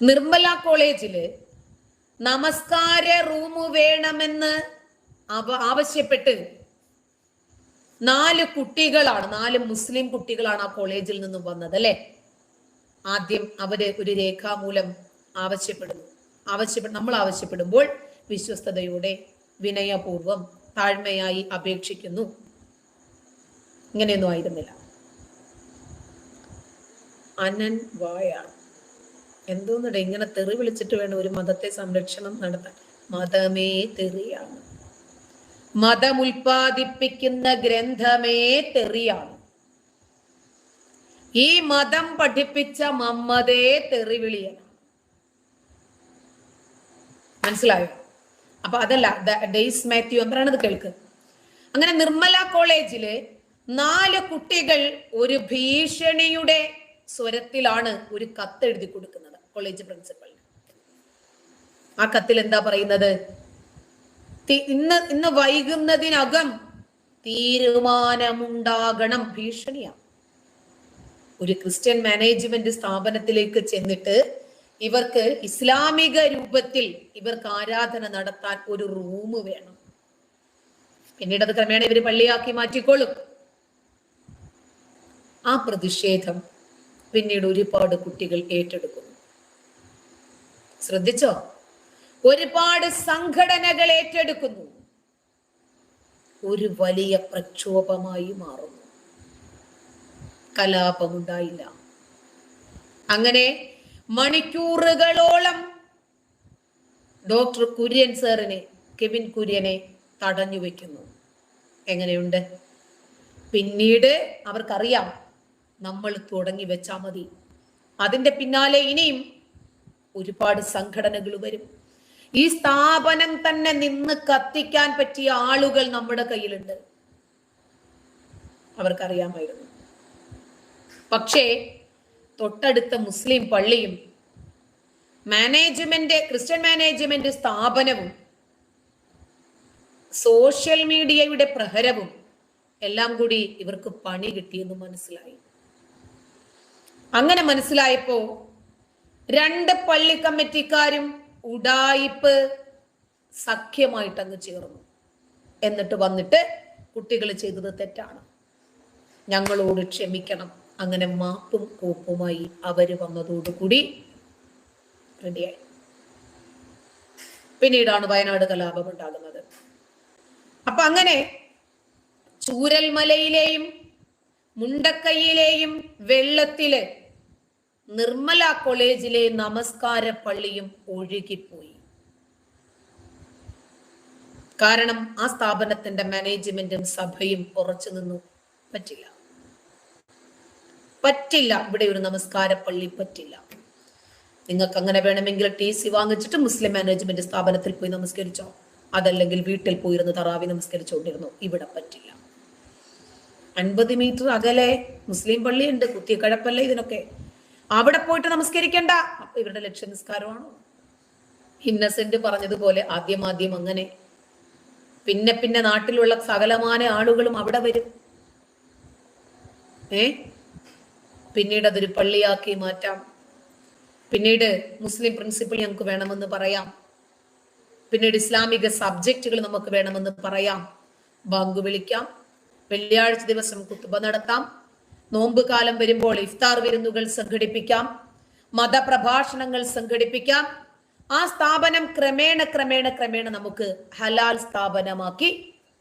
[SPEAKER 1] നിർമ്മല കോളേജില് നമസ്കാര റൂം വേണമെന്ന് ആവശ്യപ്പെട്ട് 4 കുട്ടികളാണ്, 4 മുസ്ലിം കുട്ടികളാണ് ആ കോളേജിൽ നിന്നും വന്നത് അല്ലെ. ആദ്യം അവര് ഒരു രേഖാമൂലം നമ്മൾ ആവശ്യപ്പെടുമ്പോൾ വിശ്വസ്തയോടെ വിനയപൂർവം താഴ്മയായി അപേക്ഷിക്കുന്നു. ഇങ്ങനെയൊന്നും ആയിരുന്നില്ല. അനൻ വായാണ് എന്തോന്നിട ഇങ്ങനെ തെറി വിളിച്ചിട്ട് വേണം ഒരു മതത്തെ സംരക്ഷണം നടത്താൻ. മതമേ തെറിയാണ്. മതം ഉൽപ്പാദിപ്പിക്കുന്ന ഗ്രന്ഥമേ തെറിയാണ്. ഈ മതം പഠിപ്പിച്ച മമ്മതേ തെറിവിളിയാണ്. മനസ്സിലായോ? അപ്പൊ അതല്ല, ഡെയ്സ് മാത്യു എന്താണത് കേൾക്ക്. അങ്ങനെ നിർമ്മല കോളേജില് 4 കുട്ടികൾ ഒരു ഭീഷണിയുടെ സ്വരത്തിലാണ് ഒരു കത്ത് എഴുതി കൊടുക്കുന്നത് കോളേജ് പ്രിൻസിപ്പലിന്. ആ കത്തിൽ എന്താ പറയുന്നത്? ഇന്ന് വൈകുന്നതിനകം തീരുമാനമുണ്ടാകണം. ഭീഷണിയാണ്. ഒരു ക്രിസ്ത്യൻ മാനേജ്മെന്റ് സ്ഥാപനത്തിലേക്ക് ചെന്നിട്ട് ഇവർക്ക് ഇസ്ലാമിക രൂപത്തിൽ ഇവർക്ക് ആരാധന നടത്താൻ ഒരു റൂം വേണം. പിന്നീട് അത് ക്രമേണ ഇവര് പള്ളിയാക്കി മാറ്റിക്കൊള്ളും. ആ പ്രതിഷേധം പിന്നീട് ഒരുപാട് കുട്ടികൾ ഏറ്റെടുക്കുന്നു. ശ്രദ്ധിച്ചോ? ഒരുപാട് സംഘടനകൾ ഏറ്റെടുക്കുന്നു. ഒരു വലിയ പ്രക്ഷോഭമായി മാറുന്നു. കലാപമുണ്ടായില്ല. അങ്ങനെ മണിക്കൂറുകളോളം ഡോക്ടർ കുര്യൻ സാറിനെ, കെവിൻ കുര്യനെ തടഞ്ഞു വെക്കുന്നു. എങ്ങനെയുണ്ട്? പിന്നീട് അവർക്കറിയാം നമ്മൾ തുടങ്ങി വെച്ചാൽ മതി. അതിന്റെ പിന്നാലെ ഇനിയും ഒരുപാട് സംഘടനകൾ വരും. ഈ സ്ഥാപനം തന്നെ നിന്ന് കത്തിക്കാൻ പറ്റിയ ആളുകൾ നമ്മുടെ കയ്യിലുണ്ട്. അവർക്കറിയാമായിരുന്നു. പക്ഷേ തൊട്ടടുത്ത മുസ്ലിം പള്ളിയും ക്രിസ്ത്യൻ മാനേജ്മെന്റ് സ്ഥാപനവും സോഷ്യൽ മീഡിയയുടെ പ്രഹരവും എല്ലാം കൂടി ഇവർക്ക് പണി കിട്ടിയെന്ന് മനസ്സിലായി. അങ്ങനെ മനസ്സിലായപ്പോ രണ്ട് പള്ളി കമ്മിറ്റിക്കാരും ഉഡായിപ്പ് സഖ്യമായിട്ട് അങ്ങ് ചേർന്നു. എന്നിട്ട് വന്നിട്ട് കുട്ടികൾ ചെയ്തത് തെറ്റാണ്, ഞങ്ങളോട് ക്ഷമിക്കണം. അങ്ങനെ മാപ്പും കോപ്പുമായി അവര് വന്നതോടുകൂടി റെഡിയായി. പിന്നീടാണ് വയനാട് കലാപം ഉണ്ടാകുന്നത്. അപ്പൊ അങ്ങനെ ചൂരൽമലയിലെയും മുണ്ടക്കൈയിലെയും വെള്ളത്തില് നിർമ്മല കോളേജിലെ നമസ്കാര പള്ളിയും ഒഴുകിപ്പോയി. കാരണം ആ സ്ഥാപനത്തിന്റെ മാനേജ്മെന്റും സഭയും ഉറച്ചു നിന്നു. പറ്റില്ല, ഇവിടെ ഒരു നമസ്കാര പള്ളി പറ്റില്ല. നിങ്ങൾക്ക് അങ്ങനെ വേണമെങ്കിൽ TC വാങ്ങിച്ചിട്ട് മുസ്ലിം മാനേജ്മെന്റ് സ്ഥാപനത്തിൽ പോയി നമസ്കരിച്ചോ, അതല്ലെങ്കിൽ വീട്ടിൽ പോയിരുന്ന് തറാവി നമസ്കരിച്ചോണ്ടിരുന്നു. ഇവിടെ പറ്റില്ല. 50 മീറ്റർ അകലെ മുസ്ലിം പള്ളിയുണ്ട്, കുത്തിക്കഴപ്പല്ല ഇതിനൊക്കെ. അവിടെ പോയിട്ട് നമസ്കരിക്കണ്ട. അപ്പൊ ഇവരുടെ ലക്ഷ്യ നിസ്കാരമാണോ? ഇന്നസെന്റ് പറഞ്ഞതുപോലെ ആദ്യം അങ്ങനെ, പിന്നെ നാട്ടിലുള്ള സകലമാന ആളുകളും അവിടെ വരും. പിന്നീട് അതൊരു പള്ളിയാക്കി മാറ്റാം. പിന്നീട് മുസ്ലിം പ്രിൻസിപ്പിൾ ഞങ്ങൾക്ക് വേണമെന്ന് പറയാം. പിന്നീട് ഇസ്ലാമിക സബ്ജക്റ്റുകൾ നമുക്ക് വേണമെന്ന് പറയാം. ബാങ്ക് വിളിക്കാം, വെള്ളിയാഴ്ച ദിവസം കുത്തുബ നടത്താം, നോമ്പ് കാലം വരുമ്പോൾ ഇഫ്താർ വിരുന്നുകൾ സംഘടിപ്പിക്കാം, മതപ്രഭാഷണങ്ങൾ സംഘടിപ്പിക്കാം. ആ സ്ഥാപനം ക്രമേണ നമുക്ക് ഹലാൽ സ്ഥാപനമാക്കി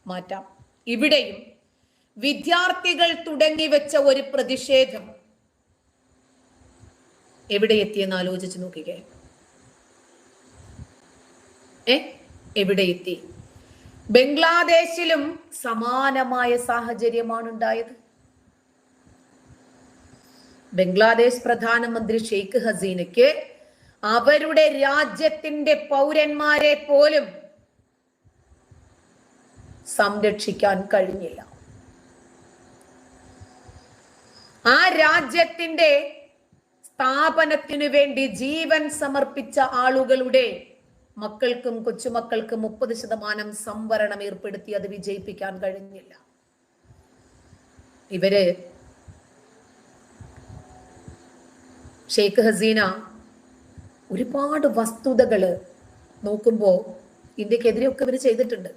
[SPEAKER 1] മാറ്റാം. ഇവിടെയും വിദ്യാർത്ഥികൾ തുടങ്ങി വെച്ച ഒരു പ്രതിഷേധം എവിടെ എത്തിയെന്ന് ആലോചിച്ച് നോക്കിക്കേ. എവിടെ എത്തി? ബംഗ്ലാദേശിലും സമാനമായ സാഹചര്യമാണ് ഉണ്ടായത്. ബംഗ്ലാദേശ് പ്രധാനമന്ത്രി ഷെയ്ഖ് ഹസീനയ്ക്ക് അവരുടെ രാജ്യത്തിന്റെ പൗരന്മാരെ പോലും സംരക്ഷിക്കാൻ കഴിഞ്ഞില്ല. ആ രാജ്യത്തിന്റെ സ്ഥാപനത്തിനു വേണ്ടി ജീവൻ സമർപ്പിച്ച ആളുകളുടെ മക്കൾക്കും കൊച്ചുമക്കൾക്കും 30% സംവരണം ഏർപ്പെടുത്തി അത് വിജയിപ്പിക്കാൻ കഴിഞ്ഞില്ല. ഇവര് ഷെയ്ഖ് ഹസീന ഒരുപാട് വസ്തുതകള് നോക്കുമ്പോ ഇന്ത്യക്കെതിരെയൊക്കെ ഇവര് ചെയ്തിട്ടുണ്ട്.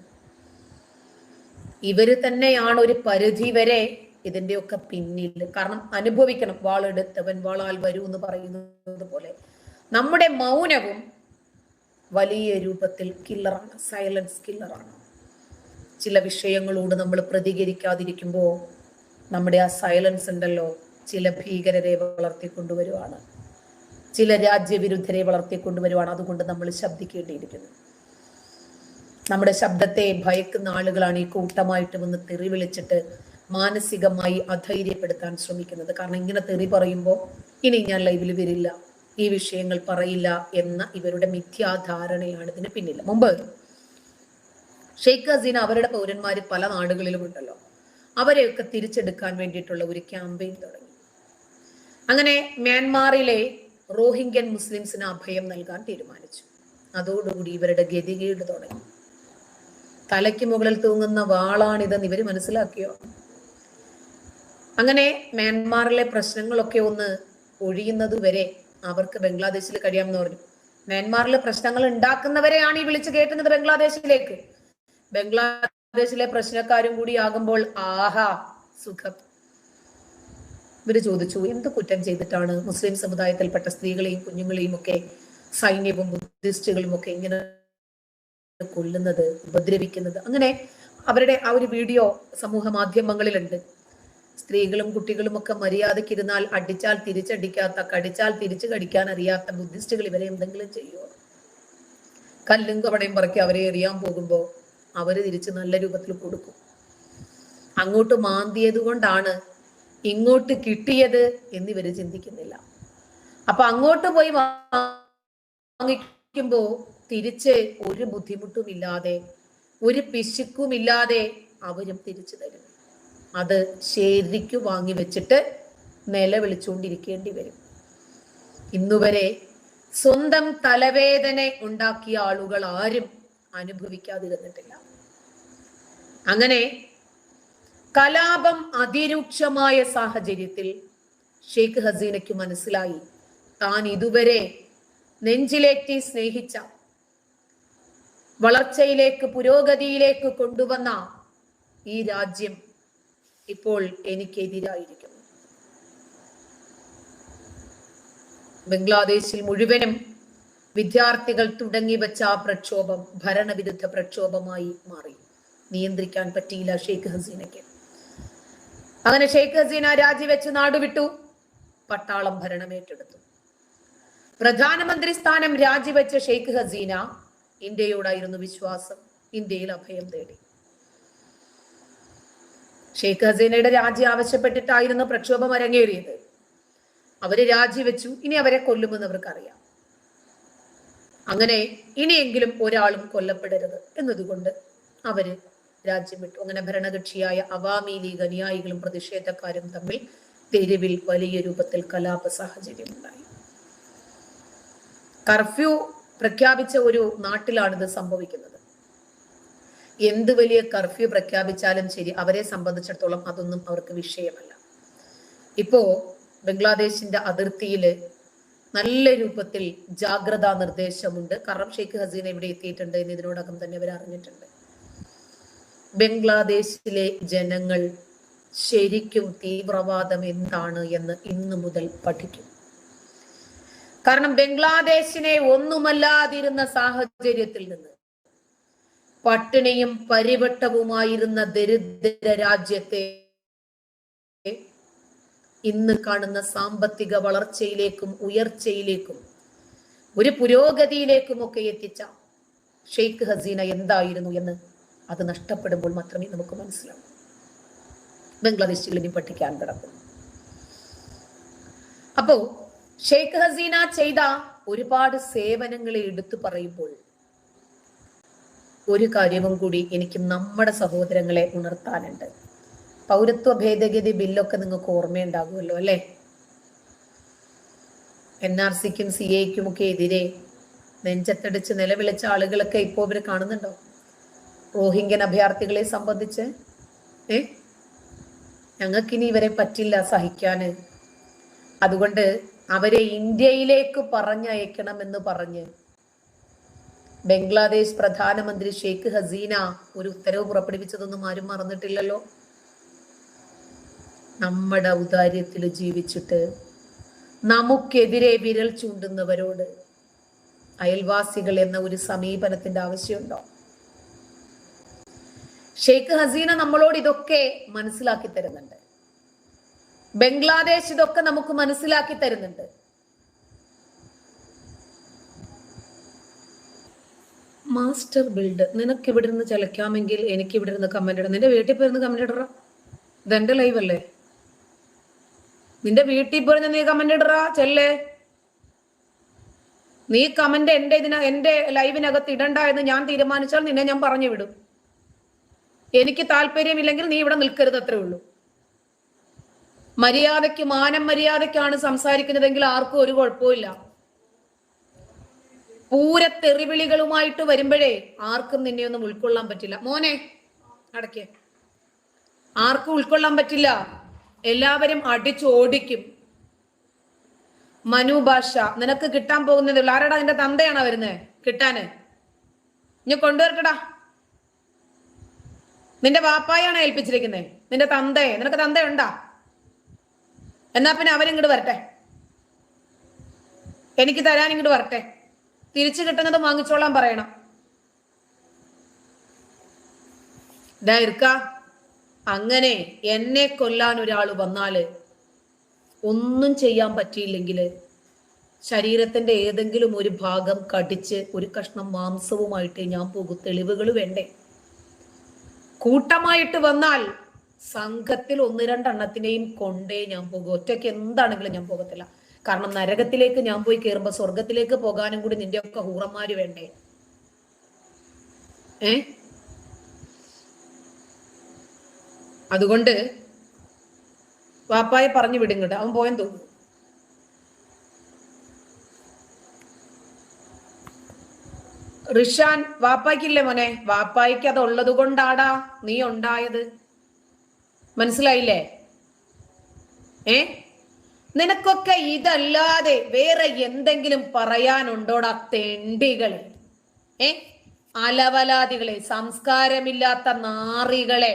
[SPEAKER 1] ഇവര് തന്നെയാണ് ഒരു പരിധി വരെ ഇതിന്റെയൊക്കെ പിന്നിൽ. കാരണം അനുഭവിക്കണം, വാളെടുത്തവൻ വാളാൽ വരൂ എന്ന് പറയുന്നത് പോലെ നമ്മുടെ മൗനവും വലിയ രൂപത്തിൽ കില്ലറാണ്, സൈലൻസ് കില്ലറാണ്. ചില വിഷയങ്ങളോട് നമ്മൾ പ്രതികരിക്കാതിരിക്കുമ്പോൾ നമ്മുടെ ആ സൈലൻസ് ഉണ്ടല്ലോ, ചില ഭീകരരെ വളർത്തിക്കൊണ്ടുവരുവാണ്, ചില രാജ്യവിരുദ്ധരെ വളർത്തിക്കൊണ്ടുവരുവാണ്. അതുകൊണ്ട് നമ്മൾ ശബ്ദിക്കേണ്ടിയിരിക്കുന്നു. നമ്മുടെ ശബ്ദത്തെ ഭയക്കുന്ന ആളുകളാണ് ഈ കൂട്ടമായിട്ട് വന്ന് തെറി വിളിച്ചിട്ട് മാനസികമായി അധൈര്യപ്പെടുത്താൻ ശ്രമിക്കുന്നത്. കാരണം ഇങ്ങനെ തെറി പറയുമ്പോൾ ഇനി ഞാൻ ലൈവിൽ വരില്ല, ഈ വിഷയങ്ങൾ പറയില്ല എന്ന ഇവരുടെ മിഥ്യാധാരണയാണ് ഇതിന് പിന്നിൽ. മുമ്പ് ഷെയ്ഖ് ഹസീന അവരുടെ പൗരന്മാര് പല നാടുകളിലും ഉണ്ടല്ലോ, അവരെയൊക്കെ തിരിച്ചെടുക്കാൻ വേണ്ടിയിട്ടുള്ള ഒരു ക്യാമ്പയിൻ തുടങ്ങി. അങ്ങനെ മ്യാൻമാറിലെ റോഹിംഗ്യൻ മുസ്ലിംസിന് അഭയം നൽകാൻ തീരുമാനിച്ചു. അതോടുകൂടി ഇവരുടെ ഗതികേട് തുടങ്ങി. തലയ്ക്ക് മുകളിൽ തൂങ്ങുന്ന വാളാണിതെന്ന് ഇവര് മനസ്സിലാക്കിയോ? അങ്ങനെ മ്യാൻമാറിലെ പ്രശ്നങ്ങളൊക്കെ ഒന്ന് ഒഴിയുന്നത് വരെ അവർക്ക് ബംഗ്ലാദേശിൽ കഴിയാമെന്ന് പറഞ്ഞു. മ്യാൻമാറിൽ പ്രശ്നങ്ങൾ ഉണ്ടാക്കുന്നവരെയാണ് ഈ വിളിച്ചു കേട്ടുന്നത് ബംഗ്ലാദേശിലേക്ക്. ബംഗ്ലാദേശിലെ പ്രശ്നക്കാരും കൂടി ആകുമ്പോൾ ആഹാ സുഖം. ഇവര് ചോദിച്ചു, എന്ത് കുറ്റം ചെയ്തിട്ടാണ് മുസ്ലിം സമുദായത്തിൽപ്പെട്ട സ്ത്രീകളെയും കുഞ്ഞുങ്ങളെയും ഒക്കെ സൈന്യവും ബുദ്ധിസ്റ്റുകളും ഒക്കെ ഇങ്ങനെ കൊല്ലുന്നത്, ഉപദ്രവിക്കുന്നത്? അങ്ങനെ അവരുടെ ആ ഒരു വീഡിയോ സമൂഹ മാധ്യമങ്ങളിലുണ്ട്. സ്ത്രീകളും കുട്ടികളും ഒക്കെ മര്യാദക്കിരുന്നാൽ അടിച്ചാൽ തിരിച്ചടിക്കാത്ത, കടിച്ചാൽ തിരിച്ചു കടിക്കാൻ അറിയാത്ത ബുദ്ധിസ്റ്റുകൾ ഇവരെ എന്തെങ്കിലും ചെയ്യുമോ? കല്ലും കവണയും പറക്കി അവരെ എറിയാൻ പോകുമ്പോൾ അവര് തിരിച്ച് നല്ല രൂപത്തിൽ കൊടുക്കും. അങ്ങോട്ട് മാന്തിയത് കൊണ്ടാണ് ഇങ്ങോട്ട് കിട്ടിയത് എന്നിവര് ചിന്തിക്കുന്നില്ല. അപ്പൊ അങ്ങോട്ട് പോയി വാങ്ങിക്കുമ്പോ തിരിച്ച് ഒരു ബുദ്ധിമുട്ടും ഇല്ലാതെ, ഒരു പിശുക്കുമില്ലാതെ അവരും തിരിച്ചു തരും. അത് ശരിക്കു വാങ്ങി വെച്ചിട്ട് നിലവിളിച്ചുകൊണ്ടിരിക്കേണ്ടി വരും. ഇന്നുവരെ സ്വന്തം തലവേദന ഉണ്ടാക്കിയ ആളുകൾ ആരും അനുഭവിക്കാതിരുന്നിട്ടില്ല. അങ്ങനെ കലാപം അതിരൂക്ഷമായ സാഹചര്യത്തിൽ ഷെയ്ഖ് ഹസീനയ്ക്ക് മനസ്സിലായി, താൻ ഇതുവരെ നെഞ്ചിലേറ്റി സ്നേഹിച്ച, വളർച്ചയിലേക്ക് പുരോഗതിയിലേക്ക് കൊണ്ടുവന്ന ഈ രാജ്യം ഇപ്പോൾ എനിക്കെതിരായിരിക്കുന്നു. ബംഗ്ലാദേശിൽ മുഴുവനും വിദ്യാർത്ഥികൾ തുടങ്ങി വെച്ച ആ പ്രക്ഷോഭം ഭരണവിരുദ്ധ പ്രക്ഷോഭമായി മാറി. നിയന്ത്രിക്കാൻ പറ്റിയില്ല ഷെയ്ഖ് ഹസീനയ്ക്ക്. അങ്ങനെ ഷെയ്ഖ് ഹസീന രാജിവെച്ച് നാടുവിട്ടു. പട്ടാളം ഭരണമേറ്റെടുത്തു. പ്രധാനമന്ത്രി സ്ഥാനം രാജിവെച്ച ഷെയ്ഖ് ഹസീന ഇന്ത്യയോടായിരുന്നു വിശ്വാസം. ഇന്ത്യയിൽ അഭയം തേടി. ഷെയ്ഖ് ഹസീനയുടെ രാജി ആവശ്യപ്പെട്ടിട്ടായിരുന്നു പ്രക്ഷോഭം അരങ്ങേറിയത്. അവര് രാജിവെച്ചു. ഇനി അവരെ കൊല്ലുമെന്ന് അവർക്കറിയാം. അങ്ങനെ ഇനിയെങ്കിലും ഒരാളും കൊല്ലപ്പെടരുത് എന്നതുകൊണ്ട് അവര് രാജ്യം വിട്ടു. അങ്ങനെ ഭരണകക്ഷിയായ അവാമി ലീഗ് അനുയായികളും പ്രതിഷേധക്കാരും തമ്മിൽ തെരുവിൽ വലിയ രൂപത്തിൽ കലാപ സാഹചര്യം ഉണ്ടായി. കർഫ്യൂ പ്രഖ്യാപിച്ച ഒരു നാട്ടിലാണിത് സംഭവിക്കുന്നത്. എന്ത് വലിയ കർഫ്യൂ പ്രഖ്യാപിച്ചാലും ശരി, അവരെ സംബന്ധിച്ചിടത്തോളം അതൊന്നും അവർക്ക് വിഷയമല്ല. ഇപ്പോ ബംഗ്ലാദേശിന്റെ അതിർത്തിയില് നല്ല രൂപത്തിൽ ജാഗ്രതാ നിർദ്ദേശമുണ്ട്. കാരണം ഷെയ്ഖ് ഹസീന ഇവിടെ എത്തിയിട്ടുണ്ട് എന്ന് ഇതിനോടകം തന്നെ അവർ അറിഞ്ഞിട്ടുണ്ട്. ബംഗ്ലാദേശിലെ ജനങ്ങൾ ശരിക്കും തീവ്രവാദം എന്താണ് എന്ന് ഇന്നു മുതൽ പഠിക്കും. കാരണം ബംഗ്ലാദേശിനെ ഒന്നുമല്ലാതിരുന്ന സാഹചര്യത്തിൽ നിന്ന്, പട്ടിണിയും പരിവട്ടവുമായിരുന്ന ദരിദ്ര രാജ്യത്തെ ഇന്ന് കാണുന്ന സാമ്പത്തിക വളർച്ചയിലേക്കും ഉയർച്ചയിലേക്കും ഒരു പുരോഗതിയിലേക്കും ഒക്കെ എത്തിച്ച ഷെയ്ഖ് ഹസീന എന്തായിരുന്നു എന്ന് അത് നഷ്ടപ്പെടുമ്പോൾ മാത്രമേ നമുക്ക് മനസ്സിലാവൂ. ബംഗ്ലാദേശിൽ ഇനി പഠിക്കാൻ കിടക്കും. അപ്പോ ഷെയ്ഖ് ഹസീന ചെയ്ത ഒരുപാട് സേവനങ്ങളെ എടുത്തു പറയുമ്പോൾ ഒരു കാര്യവും കൂടി എനിക്ക് നമ്മുടെ സഹോദരങ്ങളെ ഉണർത്താനുണ്ട്. പൗരത്വ ഭേദഗതി ബില്ലൊക്കെ നിങ്ങൾക്ക് ഓർമ്മയുണ്ടാകുമല്ലോ അല്ലെ? NRCക്കും CAക്കും ഒക്കെ എതിരെ നെഞ്ചത്തടിച്ച് നിലവിളിച്ച ആളുകളൊക്കെ ഇപ്പോ ഇവര് കാണുന്നുണ്ടോ? റോഹിംഗ്യൻ അഭയാർത്ഥികളെ സംബന്ധിച്ച് ഞങ്ങൾക്കിനി ഇവരെ പറ്റില്ല സഹിക്കാന്, അതുകൊണ്ട് അവരെ ഇന്ത്യയിലേക്ക് പറഞ്ഞയക്കണമെന്ന് പറഞ്ഞ് ബംഗ്ലാദേശ് പ്രധാനമന്ത്രി ഷെയ്ഖ് ഹസീന ഒരു ഉത്തരവ് പുറപ്പെടുവിച്ചതൊന്നും ആരും മറന്നിട്ടില്ലല്ലോ. നമ്മുടെ ഔദാര്യത്തിൽ ജീവിച്ചിട്ട് നമുക്കെതിരെ വിരൽ ചൂണ്ടുന്നവരോട് അയൽവാസികൾ എന്ന ഒരു സമീപനത്തിന്റെ ആവശ്യമുണ്ടോ? ഷെയ്ഖ് ഹസീന നമ്മളോട് ഇതൊക്കെ മനസ്സിലാക്കി തരുന്നുണ്ട്. ബംഗ്ലാദേശ് ഇതൊക്കെ നമുക്ക് മനസ്സിലാക്കി തരുന്നുണ്ട്. മാസ്റ്റർ ബിൽഡ്, നിനക്ക് ഇവിടെ നിന്ന് ചലക്കാമെങ്കിൽ എനിക്ക് ഇവിടെ നിന്ന് കമന്റ് ഇടാം. നിന്റെ വീട്ടിൽ പോയിരുന്ന് കമന്റ് ഇടറ. ഇതെന്റെ ലൈവ് അല്ലേ? നിന്റെ വീട്ടിൽ പോയിരുന്ന് നീ കമന്റ് ഇടറ ചെല്ലേ. നീ കമന്റ് എന്റെ ലൈവിനകത്ത് ഇടണ്ട എന്ന് ഞാൻ തീരുമാനിച്ചാൽ നിന്നെ ഞാൻ പറഞ്ഞു വിടും. എനിക്ക് താല്പര്യമില്ലെങ്കിൽ നീ ഇവിടെ നിൽക്കരുത്, അത്രേ ഉള്ളൂ. മര്യാദയ്ക്ക് മാനം മര്യാദയ്ക്കാണ് സംസാരിക്കുന്നതെങ്കിൽ ആർക്കും ഒരു കുഴപ്പമില്ല. പൂരത്തെറിവിളികളുമായിട്ട് വരുമ്പോഴേ ആർക്കും നിന്നെ ഒന്നും ഉൾക്കൊള്ളാൻ പറ്റില്ല. മോനെ അടയ്ക്ക്. ആർക്കും ഉൾക്കൊള്ളാൻ പറ്റില്ല. എല്ലാവരും അടിച്ചോടിക്കും. മനു ഭാഷ നിനക്ക് കിട്ടാൻ പോകുന്നതേ ഉള്ളൂ. ആരാടാ നിന്റെ തന്തയാണോ വരുന്നത് കിട്ടാന്? ഇനി കൊണ്ടുവരക്കടാ. നിന്റെ വാപ്പായാണ് ഏൽപ്പിച്ചിരിക്കുന്നത്, നിന്റെ തന്തയെ. നിനക്ക് തന്തയുണ്ടാ? എന്നാ പിന്നെ അവരിങ്ങോട്ട് വരട്ടെ, എനിക്ക് തരാൻ ഇങ്ങോട്ട് വരട്ടെ. തിരിച്ചു കിട്ടുന്നത് വാങ്ങിച്ചോളാൻ പറയണം. അങ്ങനെ എന്നെ കൊല്ലാൻ ഒരാൾ വന്നാല് ഒന്നും ചെയ്യാൻ പറ്റിയില്ലെങ്കിൽ ശരീരത്തിന്റെ ഏതെങ്കിലും ഒരു ഭാഗം കടിച്ച് ഒരു കഷ്ണം മാംസവുമായിട്ട് ഞാൻ പോകും. തെളിവുകൾ വേണ്ടേ? കൂട്ടമായിട്ട് വന്നാൽ സംഘത്തിൽ 1-2 എണ്ണത്തിനെയും കൊണ്ടേ ഞാൻ പോകും. ഒറ്റയ്ക്ക് എന്താണെങ്കിലും ഞാൻ പോകത്തില്ല. കാരണം നരകത്തിലേക്ക് ഞാൻ പോയി കയറുമ്പോ സ്വർഗത്തിലേക്ക് പോകാനും കൂടി നിന്റെ ഒക്കെ ഹൂറന്മാര് വേണ്ടേ? അതുകൊണ്ട് വാപ്പായെ പറഞ്ഞു വിടുങ്ങട്ട്, അവൻ പോയെന്ന് തോന്നുന്നു. റിഷാൻ, വാപ്പായ്ക്കില്ലേ മോനെ? വാപ്പായ്ക്ക് അത് ഉള്ളത് കൊണ്ടാടാ നീ ഉണ്ടായത്. മനസ്സിലായില്ലേ? നിനക്കൊക്കെ ഇതല്ലാതെ വേറെ എന്തെങ്കിലും പറയാനുണ്ടോടാ തെണ്ടികളെ? അലവലാദികളെ, സംസ്കാരമില്ലാത്ത നാറികളെ.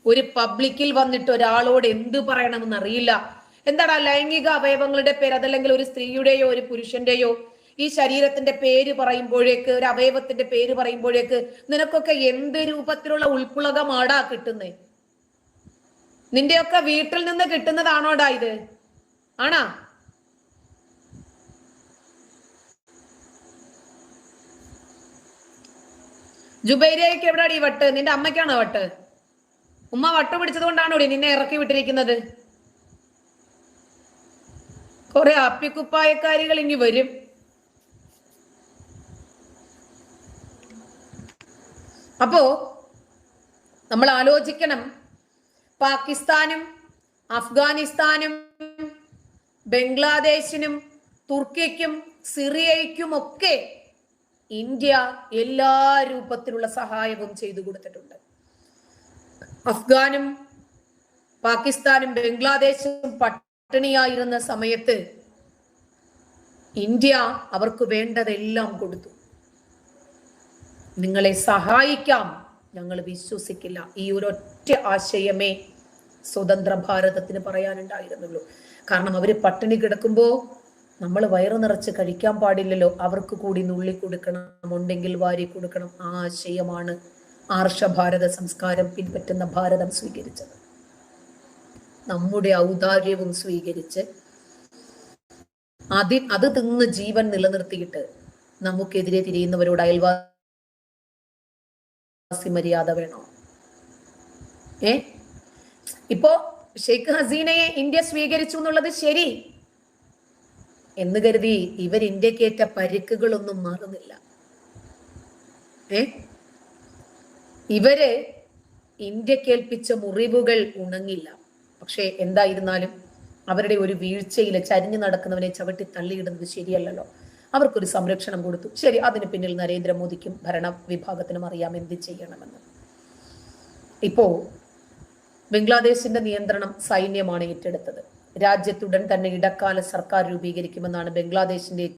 [SPEAKER 1] ഒരു പബ്ലിക്കിൽ വന്നിട്ട് ഒരാളോട് എന്ത് പറയണമെന്ന് അറിയില്ല. എന്താടാ ലൈംഗിക അവയവങ്ങളുടെ പേര്, അതല്ലെങ്കിൽ ഒരു സ്ത്രീയുടെയോ ഒരു പുരുഷന്റെയോ ഈ ശരീരത്തിന്റെ പേര് പറയുമ്പോഴേക്ക്, ഒരു അവയവത്തിന്റെ പേര് പറയുമ്പോഴേക്ക് നിനക്കൊക്കെ എന്ത് രൂപത്തിലുള്ള ഉൾപ്പുളകമാടാ കിട്ടുന്നേ? നിന്റെയൊക്കെ വീട്ടിൽ നിന്ന് കിട്ടുന്നതാണോടാ ഇത്? ആണാ? ജുബൈരയ്ക്ക് എവിടെയാണ് ഈ വട്ട്? നിന്റെ അമ്മയ്ക്കാണോ വട്ട്? ഉമ്മ വട്ട് പിടിച്ചത് കൊണ്ടാണോ നിന്നെ ഇറക്കി വിട്ടിരിക്കുന്നത്? കുറെ അപ്പിക്കുപ്പായക്കാരികൾ ഇനി വരും. അപ്പോ നമ്മൾ ആലോചിക്കണം, പാകിസ്ഥാനും അഫ്ഗാനിസ്ഥാനും ബംഗ്ലാദേശിനും തുർക്കിക്കും സിറിയയ്ക്കും ഒക്കെ ഇന്ത്യ എല്ലാ രൂപത്തിലുള്ള സഹായവും ചെയ്തു കൊടുത്തിട്ടുണ്ട്. അഫ്ഗാനും പാകിസ്ഥാനും ബംഗ്ലാദേശും പട്ടിണിയായിരുന്ന സമയത്ത് ഇന്ത്യ അവർക്ക് വേണ്ടതെല്ലാം കൊടുത്തു. നിങ്ങളെ സഹായിക്കാം, ഞങ്ങൾ വിശ്വസിക്കില്ല. ഈ ഒരൊറ്റ ആശയമേ സ്വതന്ത്ര ഭാരതത്തിന് പറയാനുണ്ടായിരുന്നുള്ളൂ. കാരണം അവര് പട്ടിണി കിടക്കുമ്പോ നമ്മൾ വയറു നിറച്ച് കഴിക്കാൻ പാടില്ലല്ലോ, അവർക്ക് കൂടി നുള്ളി കൊടുക്കണം, ഉണ്ടെങ്കിൽ വാരി കൊടുക്കണം. ആ ആശയമാണ് ആർഷഭാരത സംസ്കാരം പിൻപറ്റുന്ന ഭാരതം സ്വീകരിച്ചത്. നമ്മുടെ ഔദാര്യവും സ്വീകരിച്ച് അത് തിന്ന് ജീവൻ നിലനിർത്തിയിട്ട് നമുക്കെതിരെ തിരിയുന്നവരോട് അയൽവാസി മര്യാദ വേണോ? ഇപ്പോ ഷെയ്ഖ് ഹസീനയെ ഇന്ത്യ സ്വീകരിച്ചു എന്നുള്ളത് ശരി എന്ന് കരുതി ഇവർ ഇന്ത്യക്കേറ്റ പരിക്കുകളൊന്നും മാറുന്നില്ല. ഇവര് ഇന്ത്യക്കേൽപ്പിച്ച മുറിവുകൾ ഉണങ്ങില്ല. പക്ഷെ എന്തായിരുന്നാലും അവരുടെ ഒരു വീഴ്ചയിൽ ചരിഞ്ഞു നടക്കുന്നവനെ ചവിട്ടി തള്ളിയിടുന്നത് ശരിയല്ലല്ലോ. അവർക്കൊരു സംരക്ഷണം കൊടുത്തു, ശരി. അതിന് പിന്നിൽ നരേന്ദ്രമോദിക്കും ഭരണ വിഭാഗത്തിനും അറിയാം എന്ത് ചെയ്യണമെന്ന്. ഇപ്പോ ബംഗ്ലാദേശിന്റെ നിയന്ത്രണം സൈന്യമാണ് ഏറ്റെടുത്തത്. രാജ്യത്തുടൻ തന്നെ ഇടക്കാല സർക്കാർ രൂപീകരിക്കുമെന്നാണ് ബംഗ്ലാദേശിന്റെ